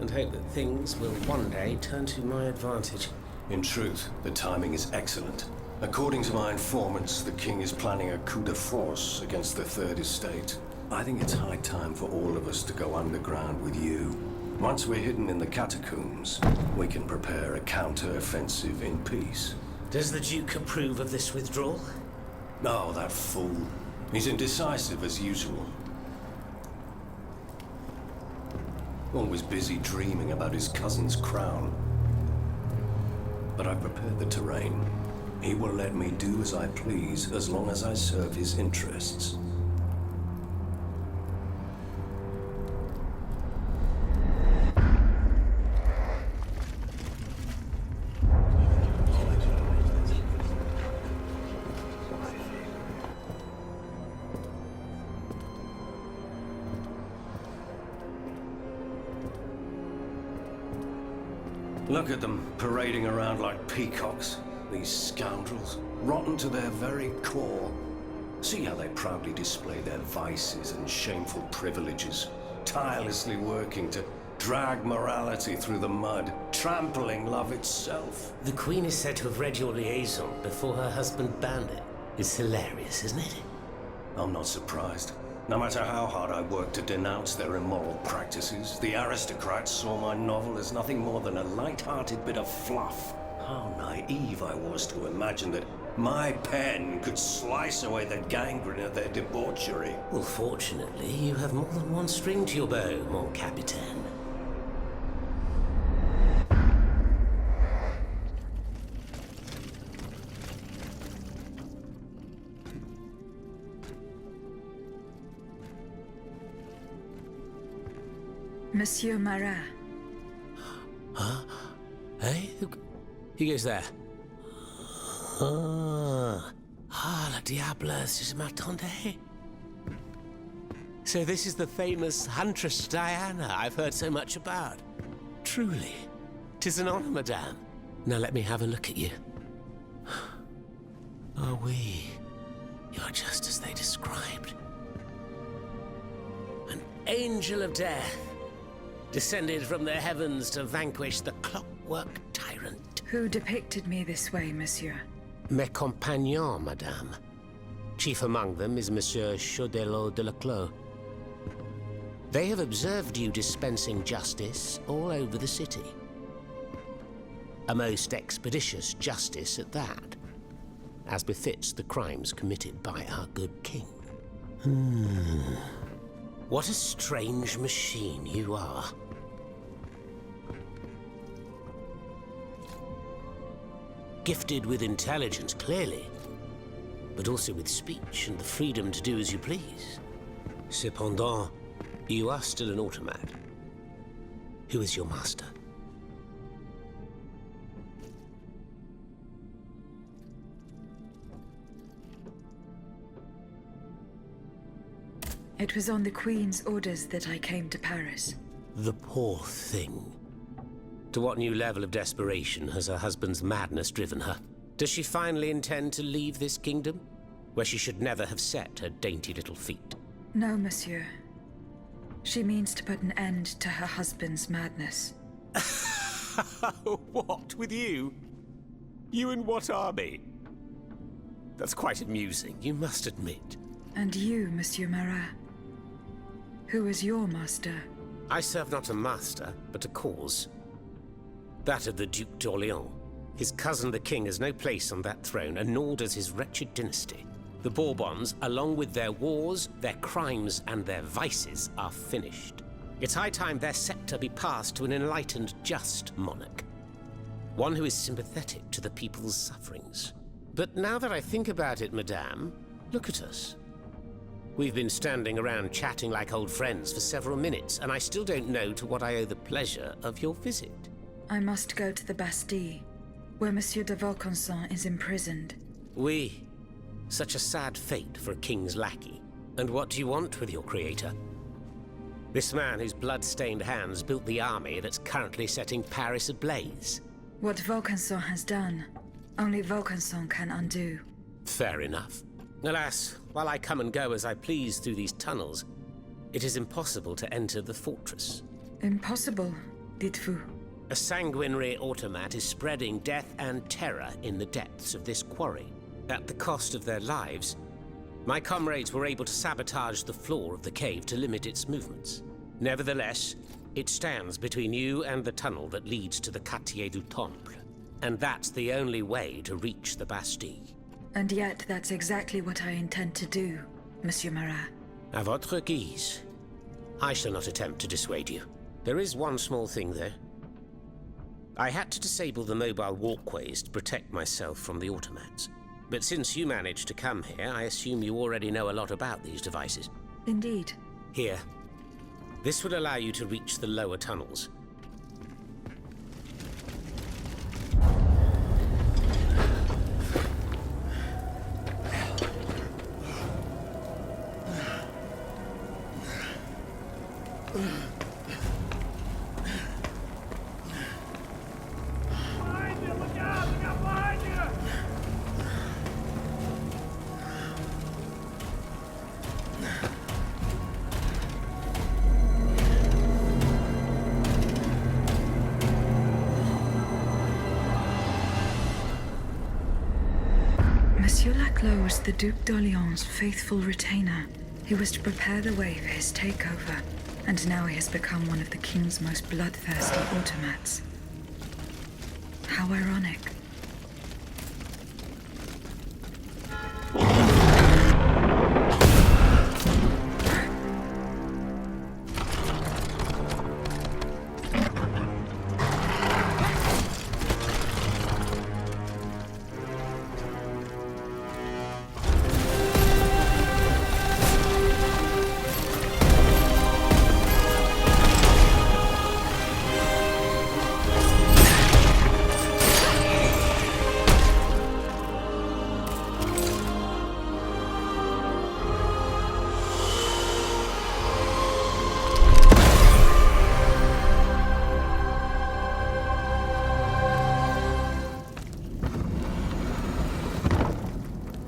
and hope that things will one day turn to my advantage. In truth, the timing is excellent. According to my informants, the king is planning a coup de force against the Third Estate. I think it's high time for all of us to go underground with you. Once we're hidden in the catacombs, we can prepare a counter-offensive in peace. Does the Duke approve of this withdrawal? No, that fool. He's indecisive as usual. Always busy dreaming about his cousin's crown. But I've prepared the terrain. He will let me do as I please, as long as I serve his interests. Look at them, parading around like peacocks. These scoundrels, rotten to their very core. See how they proudly display their vices and shameful privileges, tirelessly working to drag morality through the mud, trampling love itself. The Queen is said to have read your liaison before her husband banned it. It's hilarious, isn't it? I'm not surprised. No matter how hard I work to denounce their immoral practices, the aristocrats saw my novel as nothing more than a light-hearted bit of fluff. How naive I was to imagine that my pen could slice away the gangrene of their debauchery. Well, fortunately, you have more than one string to your bow, mon capitaine. Monsieur Marat. Huh? Hey? Who goes there? Ah, le diable, si je m'attendais. So this is the famous Huntress Diana I've heard so much about. Truly, 'tis an honor, madame. Now let me have a look at you. Oh, oui. You're just as they described. An angel of death, descended from the heavens to vanquish the clockwork tyrant. Who depicted me this way, monsieur? Mes compagnons, madame. Chief among them is Monsieur Chaudelot de Leclos. They have observed you dispensing justice all over the city. A most expeditious justice at that, as befits the crimes committed by our good king. What a strange machine you are. Gifted with intelligence, clearly, but also with speech and the freedom to do as you please. Cependant, you are still an automat. Who is your master? It was on the Queen's orders that I came to Paris. The poor thing. To what new level of desperation has her husband's madness driven her? Does she finally intend to leave this kingdom, where she should never have set her dainty little feet? No, monsieur. She means to put an end to her husband's madness. What, with you? You in what army? That's quite amusing, you must admit. And you, Monsieur Marat? Who is your master? I serve not a master, but a cause. That of the Duc d'Orléans. His cousin the king has no place on that throne, and nor does his wretched dynasty. The Bourbons, along with their wars, their crimes, and their vices, are finished. It's high time their scepter be passed to an enlightened, just monarch. One who is sympathetic to the people's sufferings. But now that I think about it, madame, Look at us. We've been standing around chatting like old friends for several minutes, and I still don't know to what I owe the pleasure of your visit. I must go to the Bastille, where Monsieur de Vaucanson is imprisoned. Oui. Such a sad fate for a king's lackey. And what do you want with your creator? This man whose blood-stained hands built the army that's currently setting Paris ablaze. What Vaucanson has done, only Vaucanson can undo. Fair enough. Alas, while I come and go as I please through these tunnels, it is impossible to enter the fortress. Impossible, dites-vous? A sanguinary automat is spreading death and terror in the depths of this quarry. At the cost of their lives, my comrades were able to sabotage the floor of the cave to limit its movements. Nevertheless, it stands between you and the tunnel that leads to the Quartier du Temple. And that's the only way to reach the Bastille. And yet that's exactly what I intend to do, Monsieur Marat. À votre guise. I shall not attempt to dissuade you. There is one small thing, though. I had to disable the mobile walkways to protect myself from the automats. But since you managed to come here, I assume you already know a lot about these devices. Indeed. Here. This would allow you to reach the lower tunnels. Monsieur Laclos was the Duc d'Orléans' faithful retainer. He was to prepare the way for his takeover, and now he has become one of the king's most bloodthirsty automats. How ironic.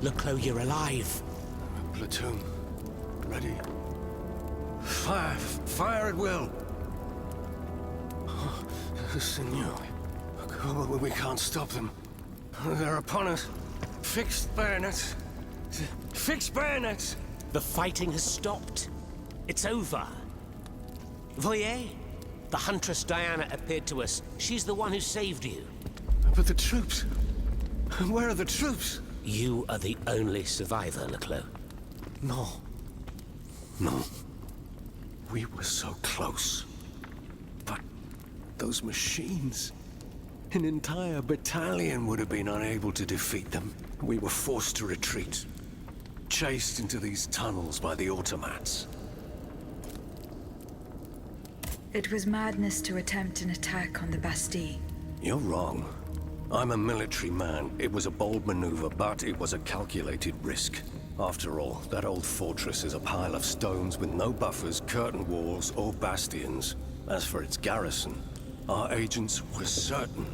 Laclos, you're alive. Platoon. Ready. Fire! Fire at will! Oh, Senor. We can't stop them. They're upon us. Fixed bayonets. Fixed bayonets! The fighting has stopped. It's over. Voyez? The Huntress Diana appeared to us. She's the one who saved you. But the troops... Where are the troops? You are the only survivor, Laclos. No. No. We were so close. But those machines... An entire battalion would have been unable to defeat them. We were forced to retreat. Chased into these tunnels by the automats. It was madness to attempt an attack on the Bastille. You're wrong. I'm a military man. It was a bold maneuver, but it was a calculated risk. After all, that old fortress is a pile of stones with no buffers, curtain walls, or bastions. As for its garrison, our agents were certain.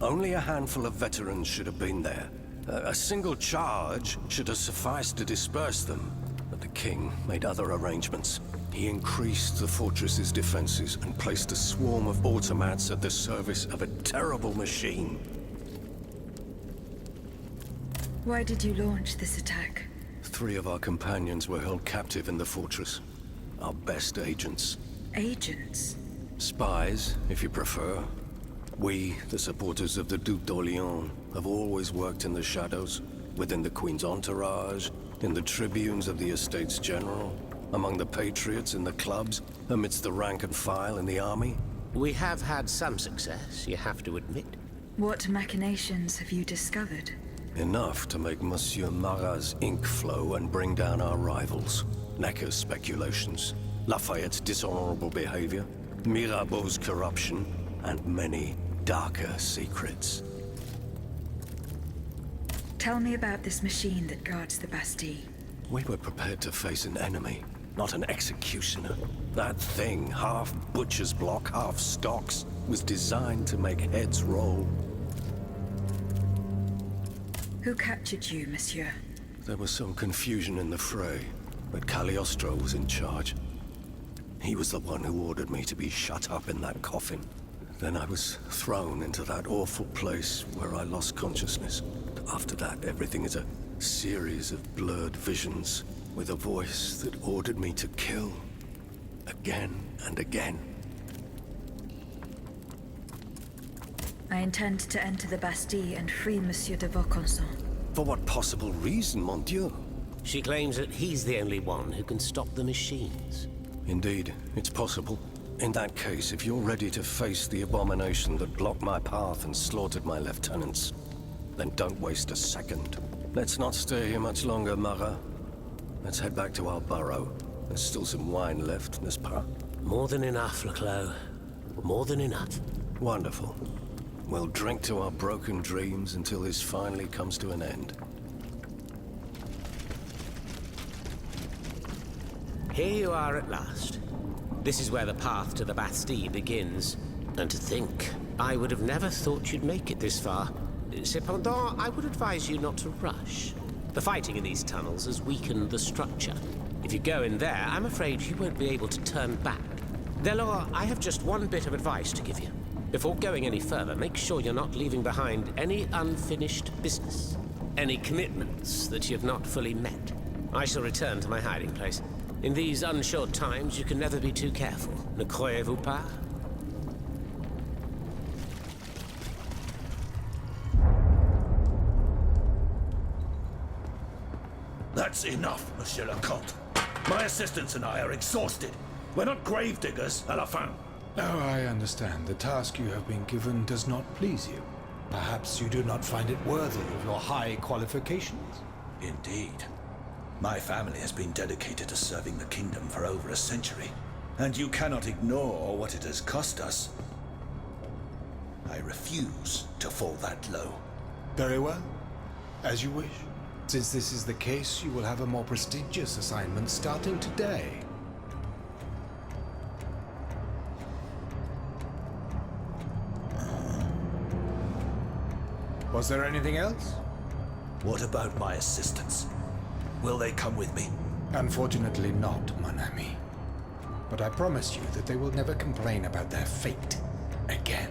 Only a handful of veterans should have been there. A single charge should have sufficed to disperse them. But the king made other arrangements. He increased the fortress's defenses and placed a swarm of automats at the service of a terrible machine. Why did you launch this attack? 3 of our companions were held captive in the fortress. Our best agents. Agents? Spies, if you prefer. We, the supporters of the Duc d'Orléans, have always worked in the shadows, within the Queen's entourage, in the tribunes of the Estates General, among the patriots in the clubs, amidst the rank and file in the army. We have had some success, you have to admit. What machinations have you discovered? Enough to make Monsieur Marat's ink flow and bring down our rivals. Necker's speculations, Lafayette's dishonorable behavior, Mirabeau's corruption, and many darker secrets. Tell me about this machine that guards the Bastille. We were prepared to face an enemy, not an executioner. That thing, half butcher's block, half stocks, was designed to make heads roll. Who captured you, monsieur? There was some confusion in the fray, but Cagliostro was in charge. He was the one who ordered me to be shut up in that coffin. Then I was thrown into that awful place where I lost consciousness. After that, everything is a series of blurred visions with a voice that ordered me to kill again and again. I intend to enter the Bastille and free Monsieur de Vaucanson. For what possible reason, mon Dieu? She claims that he's the only one who can stop the machines. Indeed, it's possible. In that case, if you're ready to face the abomination that blocked my path and slaughtered my lieutenants, then don't waste a second. Let's not stay here much longer, Marat. Let's head back to our burrow. There's still some wine left, n'est-ce pas? More than enough, Leclos. More than enough. Wonderful. We'll drink to our broken dreams until this finally comes to an end. Here you are at last. This is where the path to the Bastille begins. And to think, I would have never thought you'd make it this far. Cependant, I would advise you not to rush. The fighting in these tunnels has weakened the structure. If you go in there, I'm afraid you won't be able to turn back. Delors, I have just one bit of advice to give you. Before going any further, make sure you're not leaving behind any unfinished business. Any commitments that you've not fully met. I shall return to my hiding place. In these unsure times, you can never be too careful. Ne croyez-vous pas? That's enough, Monsieur le Comte. My assistants and I are exhausted. We're not gravediggers, à la fin. Oh, I understand. The task you have been given does not please you. Perhaps you do not find it worthy of your high qualifications. Indeed. My family has been dedicated to serving the kingdom for over a century, and you cannot ignore what it has cost us. I refuse to fall that low. Very well. As you wish. Since this is the case, you will have a more prestigious assignment starting today. Was there anything else? What about my assistants? Will they come with me? Unfortunately not, mon ami. But I promise you that they will never complain about their fate again.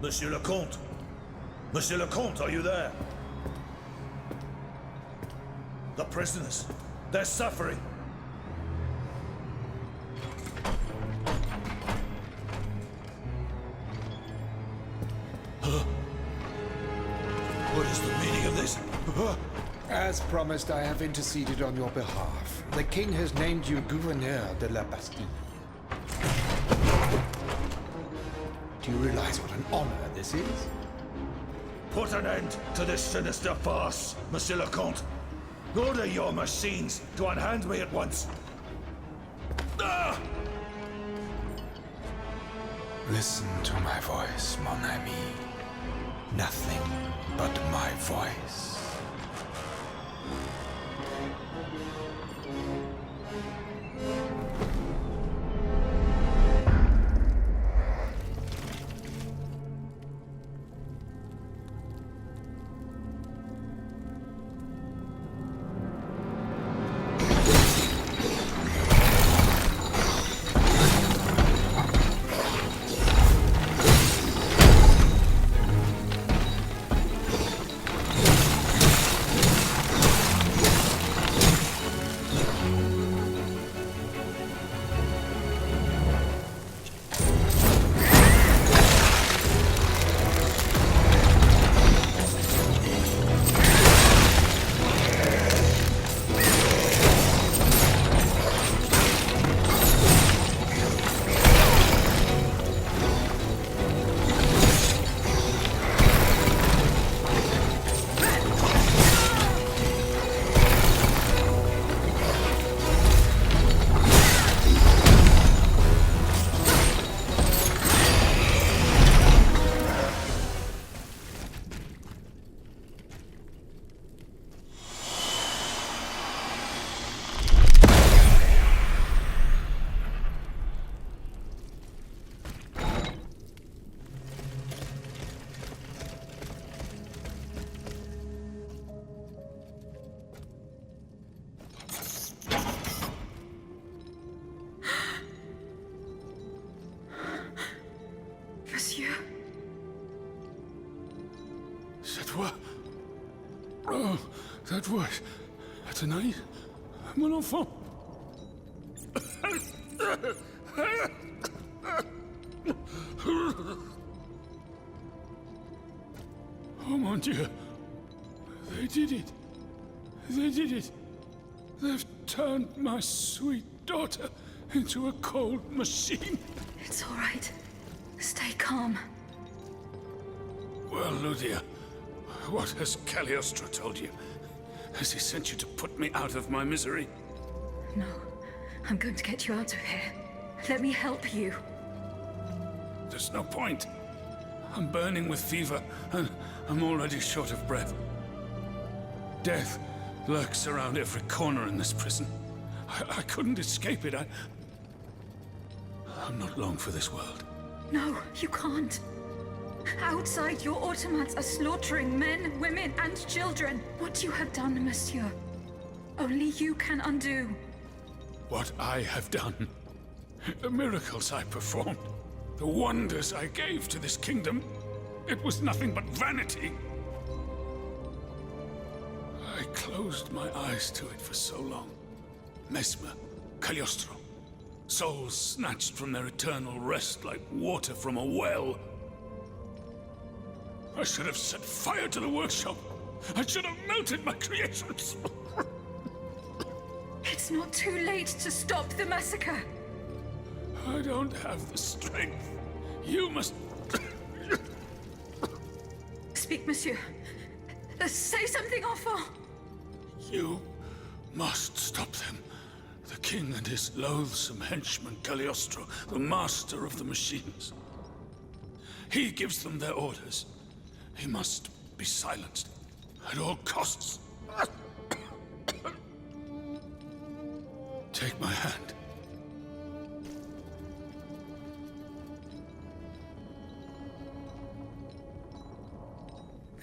Monsieur le Comte! Monsieur le Comte, are you there? The prisoners, they're suffering. What is the meaning of this? As promised, I have interceded on your behalf. The king has named you Gouverneur de la Bastille. Do you realize what an honor this is? Put an end to this sinister farce, Monsieur le Comte. Order your machines to unhand me at once. Ah! Listen to my voice, mon ami. Nothing but my voice. Monsieur. C'est toi? Oh, that voice. Athénaïs? Mon enfant? Oh mon Dieu. They did it. They did it. They've turned my sweet daughter into a cold machine. It's all right. Stay calm. Well, Ludia, what has Cagliostro told you? Has he sent you to put me out of my misery? No. I'm going to get you out of here. Let me help you. There's no point. I'm burning with fever, and I'm already short of breath. Death lurks around every corner in this prison. I couldn't escape it. I'm not long for this world. No, you can't. Outside, your automats are slaughtering men, women, and children. What you have done, monsieur, only you can undo. What I have done, the miracles I performed, the wonders I gave to this kingdom, it was nothing but vanity. I closed my eyes to it for so long. Mesmer, Cagliostro, souls snatched from their eternal rest like water from a well. I should have set fire to the workshop. I should have melted my creations. It's not too late to stop the massacre. I don't have the strength. You must... Speak, monsieur. Say something, enfant. You must stop them. The king and his loathsome henchman, Cagliostro, the master of the machines. He gives them their orders. He must be silenced at all costs. Take my hand.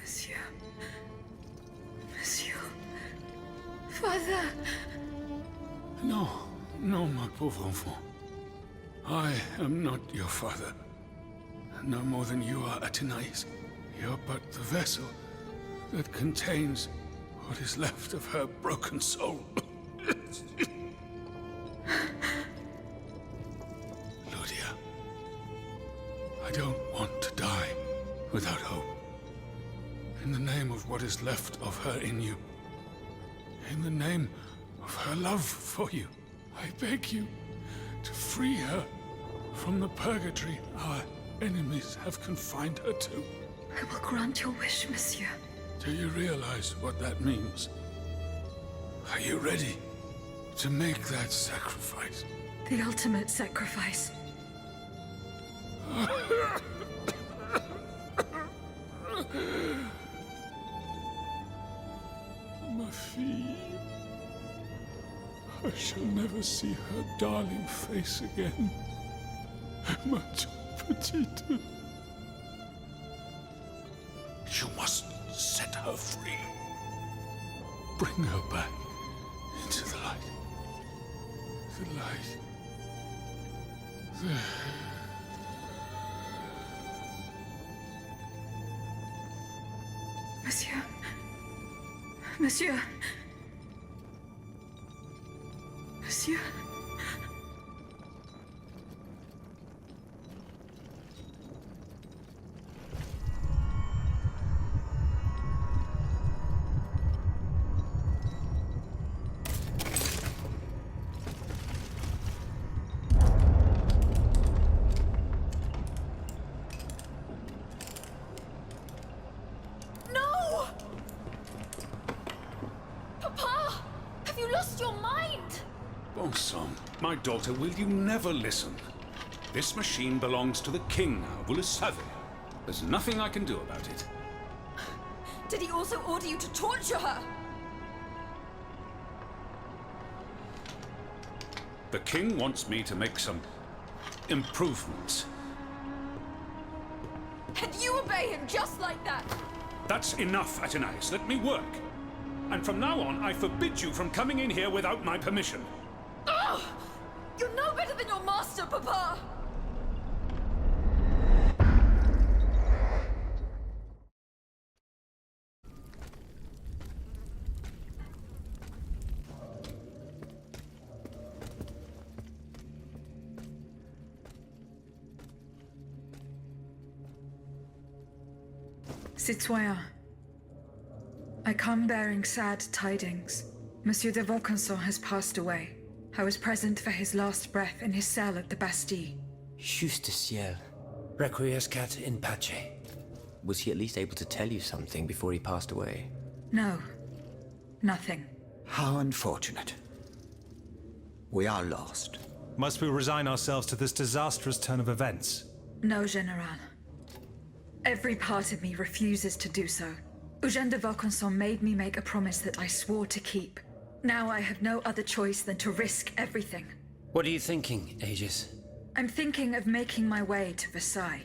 Monsieur. Monsieur. Father. No, no, my pauvre enfant. I am not your father. No more than you are, Athénaïs. You're but the vessel that contains what is left of her broken soul. Ludia, I don't want to die without hope. In the name of what is left of her in you, in the name of her love for you, I beg you to free her from the purgatory our enemies have confined her to. I will grant your wish, monsieur. Do you realize what that means? Are you ready to make that sacrifice? The ultimate sacrifice. Ma fille. I shall never see her darling face again. Ma toute petite. You must set her free. Bring her back into the light. The light. Monsieur. Monsieur. Monsieur. Bon sang, my daughter, will you never listen? This machine belongs to the king now, vous le savez. There's nothing I can do about it. Did he also order you to torture her? The king wants me to make some improvements. And you obey him just like that? That's enough, Athénaïs. Let me work. And from now on, I forbid you from coming in here without my permission. Ugh! You're no better than your master, Papa! Citoyen, I come bearing sad tidings. Monsieur de Vaucanson has passed away. I was present for his last breath in his cell at the Bastille. Juste ciel. Requiescat in pace. Was he at least able to tell you something before he passed away? No, nothing. How unfortunate. We are lost. Must we resign ourselves to this disastrous turn of events? No, General. Every part of me refuses to do so. Eugène de Vaucanson made me make a promise that I swore to keep. Now I have no other choice than to risk everything. What are you thinking, Aegis? I'm thinking of making my way to Versailles.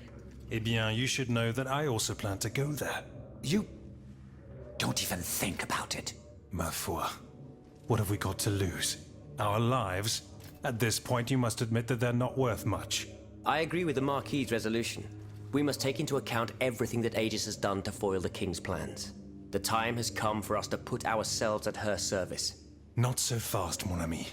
Eh bien, you should know that I also plan to go there. You don't even think about it. Ma foi. What have we got to lose? Our lives? At this point, you must admit that they're not worth much. I agree with the Marquis's resolution. We must take into account everything that Aegis has done to foil the King's plans. The time has come for us to put ourselves at her service. Not so fast, mon ami.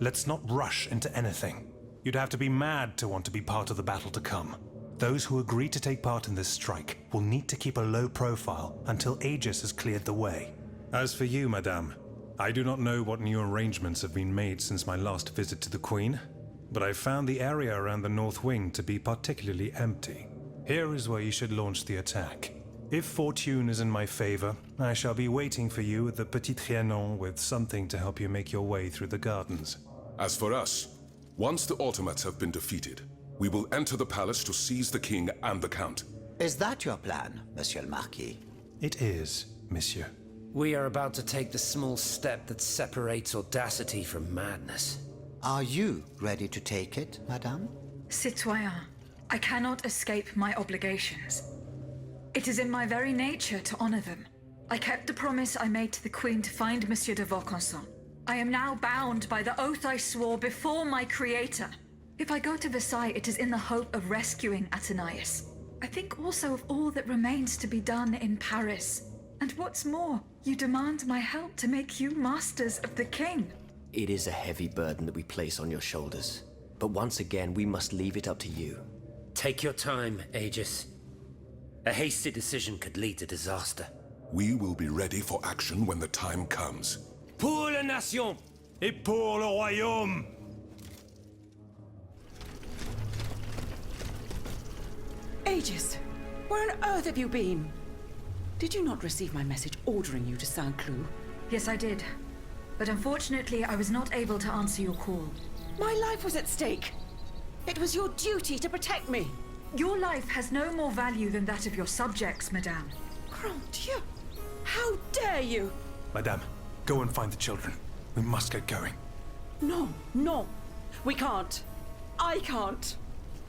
Let's not rush into anything. You'd have to be mad to want to be part of the battle to come. Those who agree to take part in this strike will need to keep a low profile until Aegis has cleared the way. As for you, madame, I do not know what new arrangements have been made since my last visit to the Queen, but I found the area around the North Wing to be particularly empty. Here is where you should launch the attack. If fortune is in my favor, I shall be waiting for you at the Petit Trianon with something to help you make your way through the gardens. As for us, once the automats have been defeated, we will enter the palace to seize the king and the count. Is that your plan, Monsieur le Marquis? It is, monsieur. We are about to take the small step that separates audacity from madness. Are you ready to take it, madame? Citoyen, I cannot escape my obligations. It is in my very nature to honor them. I kept the promise I made to the Queen to find Monsieur de Vaucanson. I am now bound by the oath I swore before my creator. If I go to Versailles, it is in the hope of rescuing Athenais. I think also of all that remains to be done in Paris. And what's more, you demand my help to make you masters of the king. It is a heavy burden that we place on your shoulders. But once again, we must leave it up to you. Take your time, Aegis. A hasty decision could lead to disaster. We will be ready for action when the time comes. Pour la nation! Et pour le royaume! Aegis, where on earth have you been? Did you not receive my message ordering you to Saint-Cloud? Yes, I did. But unfortunately, I was not able to answer your call. My life was at stake. It was your duty to protect me. Your life has no more value than that of your subjects, madame. Grand Dieu! How dare you! Madame, go and find the children. We must get going. No, no. We can't. I can't.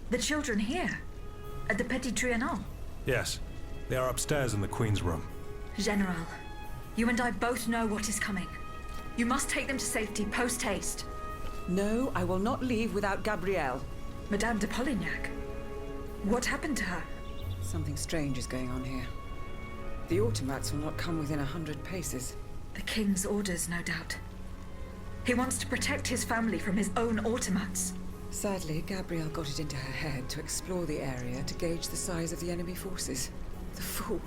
The children here? At the Petit Trianon? Yes. They are upstairs in the Queen's room. General, you and I both know what is coming. You must take them to safety post-haste. No, I will not leave without Gabrielle. Madame de Polignac? What happened to her? Something strange is going on here. The automats will not come within 100 paces. The king's orders, no doubt. He wants to protect his family from his own automats. Sadly, Gabrielle got it into her head to explore the area to gauge the size of the enemy forces. The fool.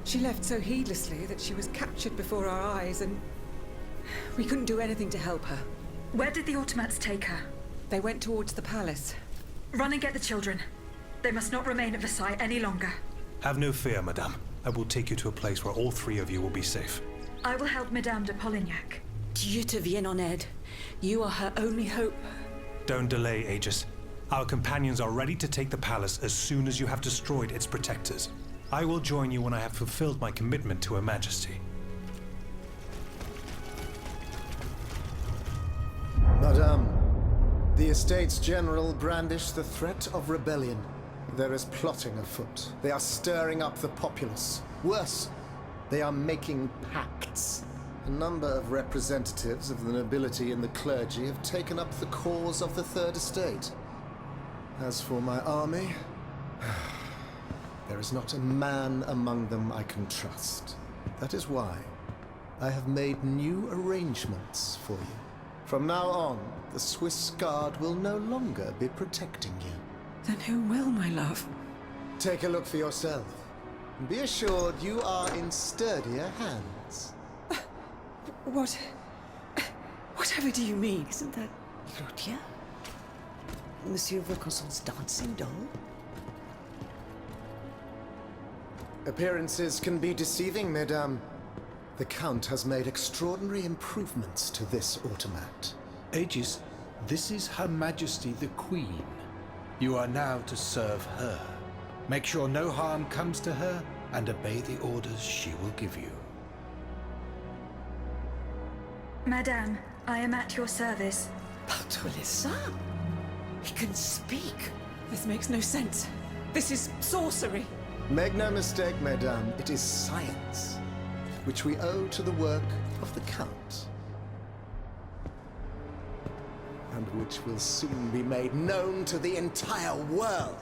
She left so heedlessly that she was captured before our eyes, and we couldn't do anything to help her. Where did the automats take her? They went towards the palace. Run and get the children. They must not remain at Versailles any longer. Have no fear, madame. I will take you to a place where all three of you will be safe. I will help Madame de Polignac. Dieu te vienne en aide. You are her only hope. Don't delay, Aegis. Our companions are ready to take the palace as soon as you have destroyed its protectors. I will join you when I have fulfilled my commitment to Her Majesty. Madame, the Estates General brandish the threat of rebellion. There is plotting afoot. They are stirring up the populace. Worse, they are making pacts. A number of representatives of the nobility and the clergy have taken up the cause of the Third Estate. As for my army, there is not a man among them I can trust. That is why I have made new arrangements for you. From now on, the Swiss Guard will no longer be protecting you. Then who will, my love? Take a look for yourself. Be assured you are in sturdier hands. Whatever do you mean? Isn't that Claudia? Monsieur Vaucanson's dancing doll? Appearances can be deceiving, mesdames. The Count has made extraordinary improvements to this automat. Aegis, this is Her Majesty the Queen. You are now to serve her. Make sure no harm comes to her and obey the orders she will give you. Madame, I am at your service. Partout les ça? He can speak. This makes no sense. This is sorcery. Make no mistake, mesdames, it is science, which we owe to the work of the Count. And which will soon be made known to the entire world.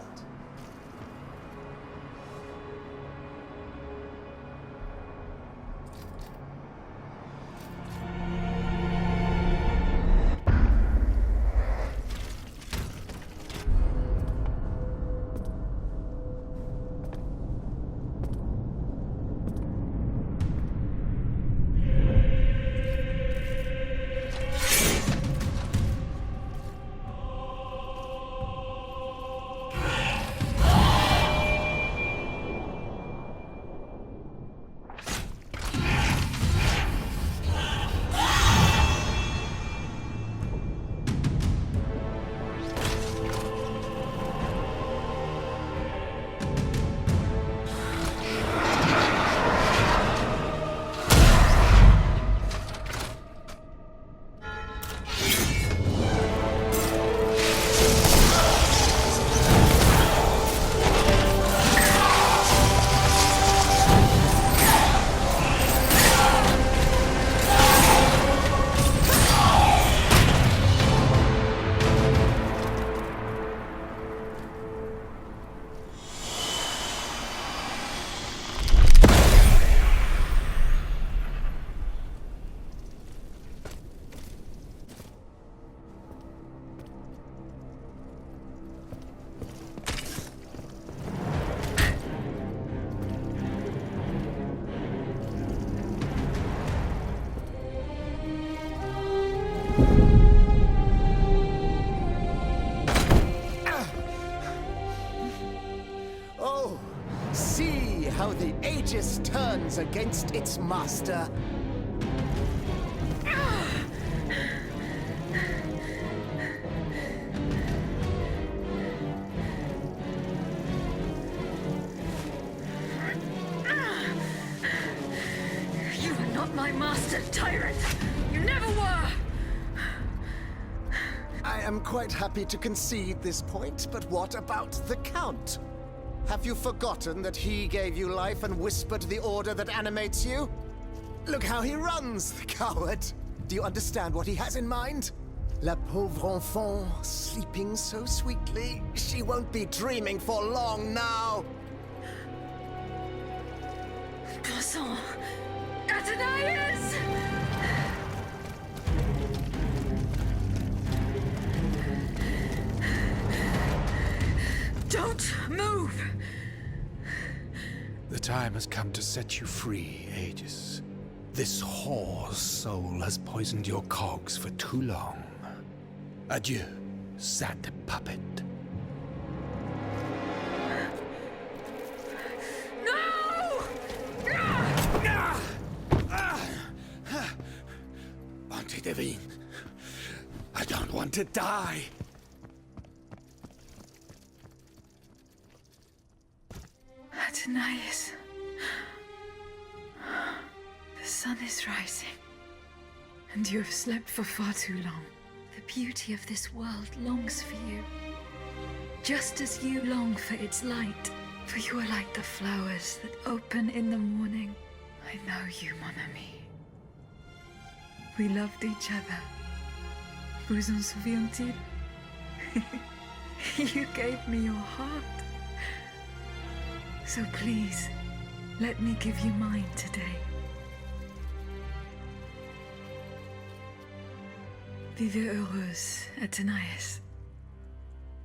How the Aegis turns against its master. You are not my master, tyrant! You never were! I am quite happy to concede this point, but what about the Count? Have you forgotten that he gave you life and whispered the order that animates you? Look how he runs, the coward! Do you understand what he has in mind? La pauvre enfant, sleeping so sweetly, she won't be dreaming for long now! Croissant! Athenais! Don't move! The time has come to set you free, Aegis. This whore's soul has poisoned your cogs for too long. Adieu, sad puppet. No! Bonté divine, I don't want to die. Athenais. The sun is rising, and you have slept for far too long. The beauty of this world longs for you, just as you long for its light. For you are like the flowers that open in the morning. I know you, mon ami. We loved each other. Vous en souvient-il? You gave me your heart. So please, let me give you mine today. Vivez heureuse, Athenais.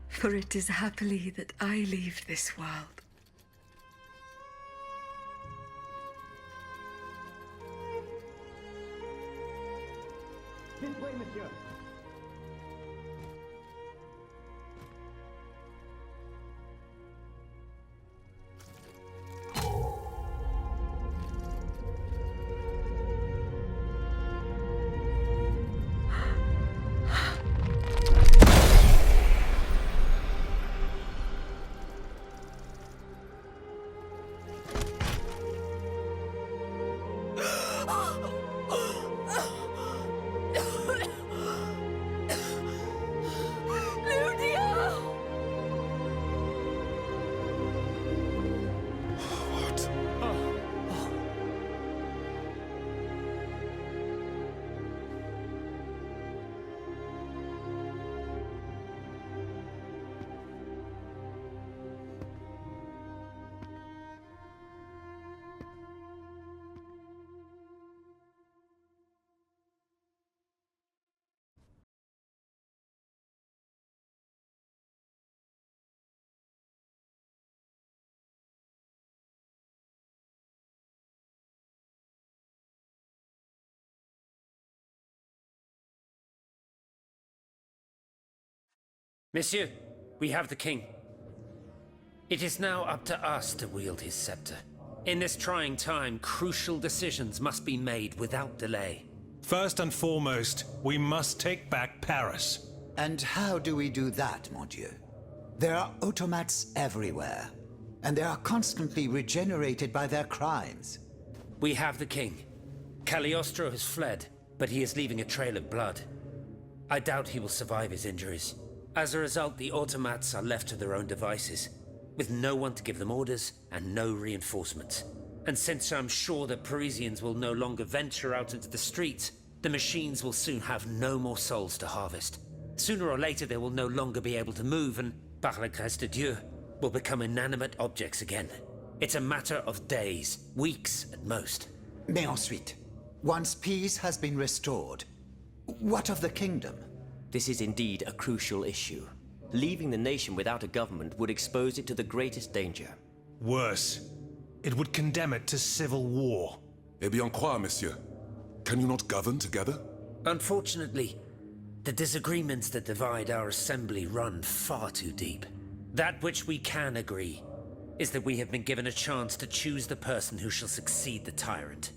For it is happily that I leave this world. monsieur. Monsieur, we have the king. It is now up to us to wield his scepter. In this trying time, crucial decisions must be made without delay. First and foremost, we must take back Paris. And how do we do that, mon Dieu? There are automats everywhere, and they are constantly regenerated by their crimes. We have the king. Cagliostro has fled, but he is leaving a trail of blood. I doubt he will survive his injuries. As a result, the automats are left to their own devices, with no one to give them orders and no reinforcements. And since I'm sure that Parisians will no longer venture out into the streets, the machines will soon have no more souls to harvest. Sooner or later they will no longer be able to move and, par la grâce de Dieu, will become inanimate objects again. It's a matter of days, weeks at most. Mais ensuite, once peace has been restored, what of the kingdom? This is indeed a crucial issue. Leaving the nation without a government would expose it to the greatest danger. Worse, it would condemn it to civil war. Eh bien quoi, monsieur? Can you not govern together? Unfortunately, the disagreements that divide our assembly run far too deep. That which we can agree is that we have been given a chance to choose the person who shall succeed the tyrant.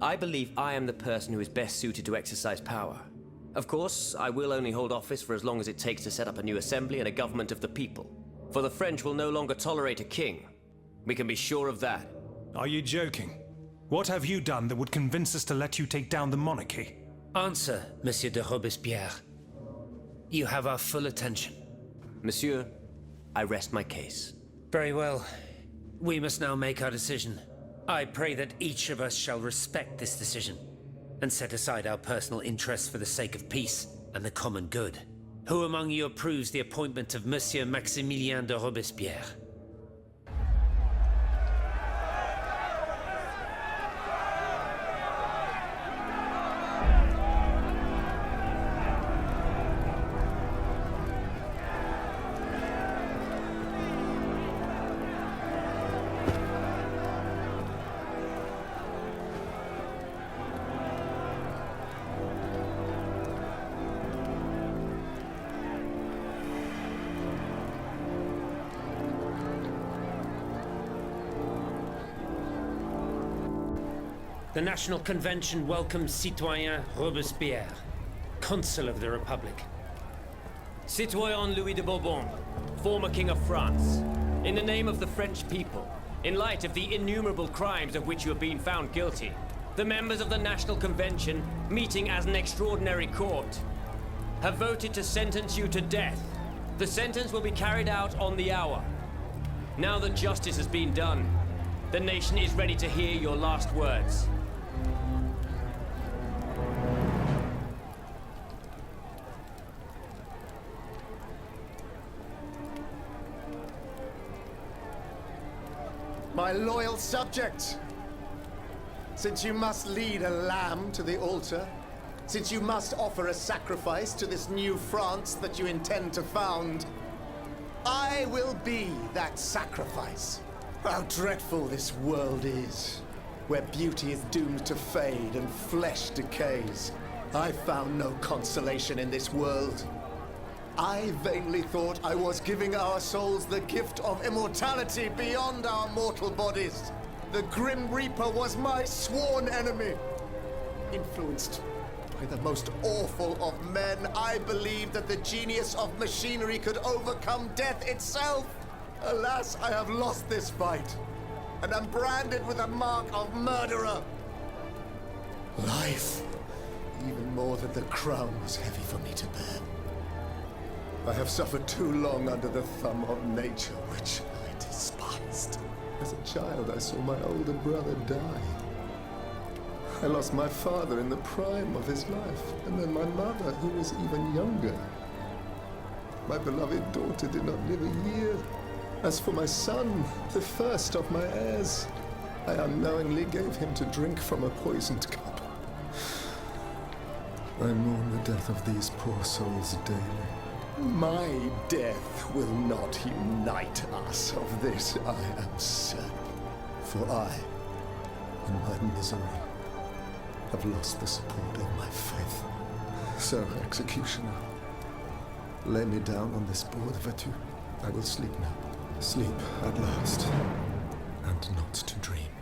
I believe I am the person who is best suited to exercise power. Of course, I will only hold office for as long as it takes to set up a new assembly and a government of the people. For the French will no longer tolerate a king. We can be sure of that. Are you joking? What have you done that would convince us to let you take down the monarchy? Answer, Monsieur de Robespierre. You have our full attention. Monsieur, I rest my case. Very well. We must now make our decision. I pray that each of us shall respect this decision and set aside our personal interests for the sake of peace and the common good. Who among you approves the appointment of Monsieur Maximilien de Robespierre? The National Convention welcomes Citoyen Robespierre, Consul of the Republic. Citoyen Louis de Bourbon, former King of France. In the name of the French people, in light of the innumerable crimes of which you have been found guilty, the members of the National Convention, meeting as an extraordinary court, have voted to sentence you to death. The sentence will be carried out on the hour. Now that justice has been done, the nation is ready to hear your last words. My loyal subjects, since you must lead a lamb to the altar, since you must offer a sacrifice to this new France that you intend to found, I will be that sacrifice. How dreadful this world is, where beauty is doomed to fade and flesh decays. I found no consolation in this world. I vainly thought I was giving our souls the gift of immortality beyond our mortal bodies. The Grim Reaper was my sworn enemy. Influenced by the most awful of men, I believed that the genius of machinery could overcome death itself. Alas, I have lost this fight, and am branded with the mark of murderer. Life, even more than the crown, was heavy for me to bear. I have suffered too long under the thumb of nature, which I despised. As a child, I saw my older brother die. I lost my father in the prime of his life, and then my mother, who was even younger. My beloved daughter did not live a year. As for my son, the first of my heirs, I unknowingly gave him to drink from a poisoned cup. I mourn the death of these poor souls daily. My death will not unite us, of this I am certain. For I, in my misery, have lost the support of my faith. So, executioner, lay me down on this board of vertu. I will sleep now. Sleep at last, and not to dream.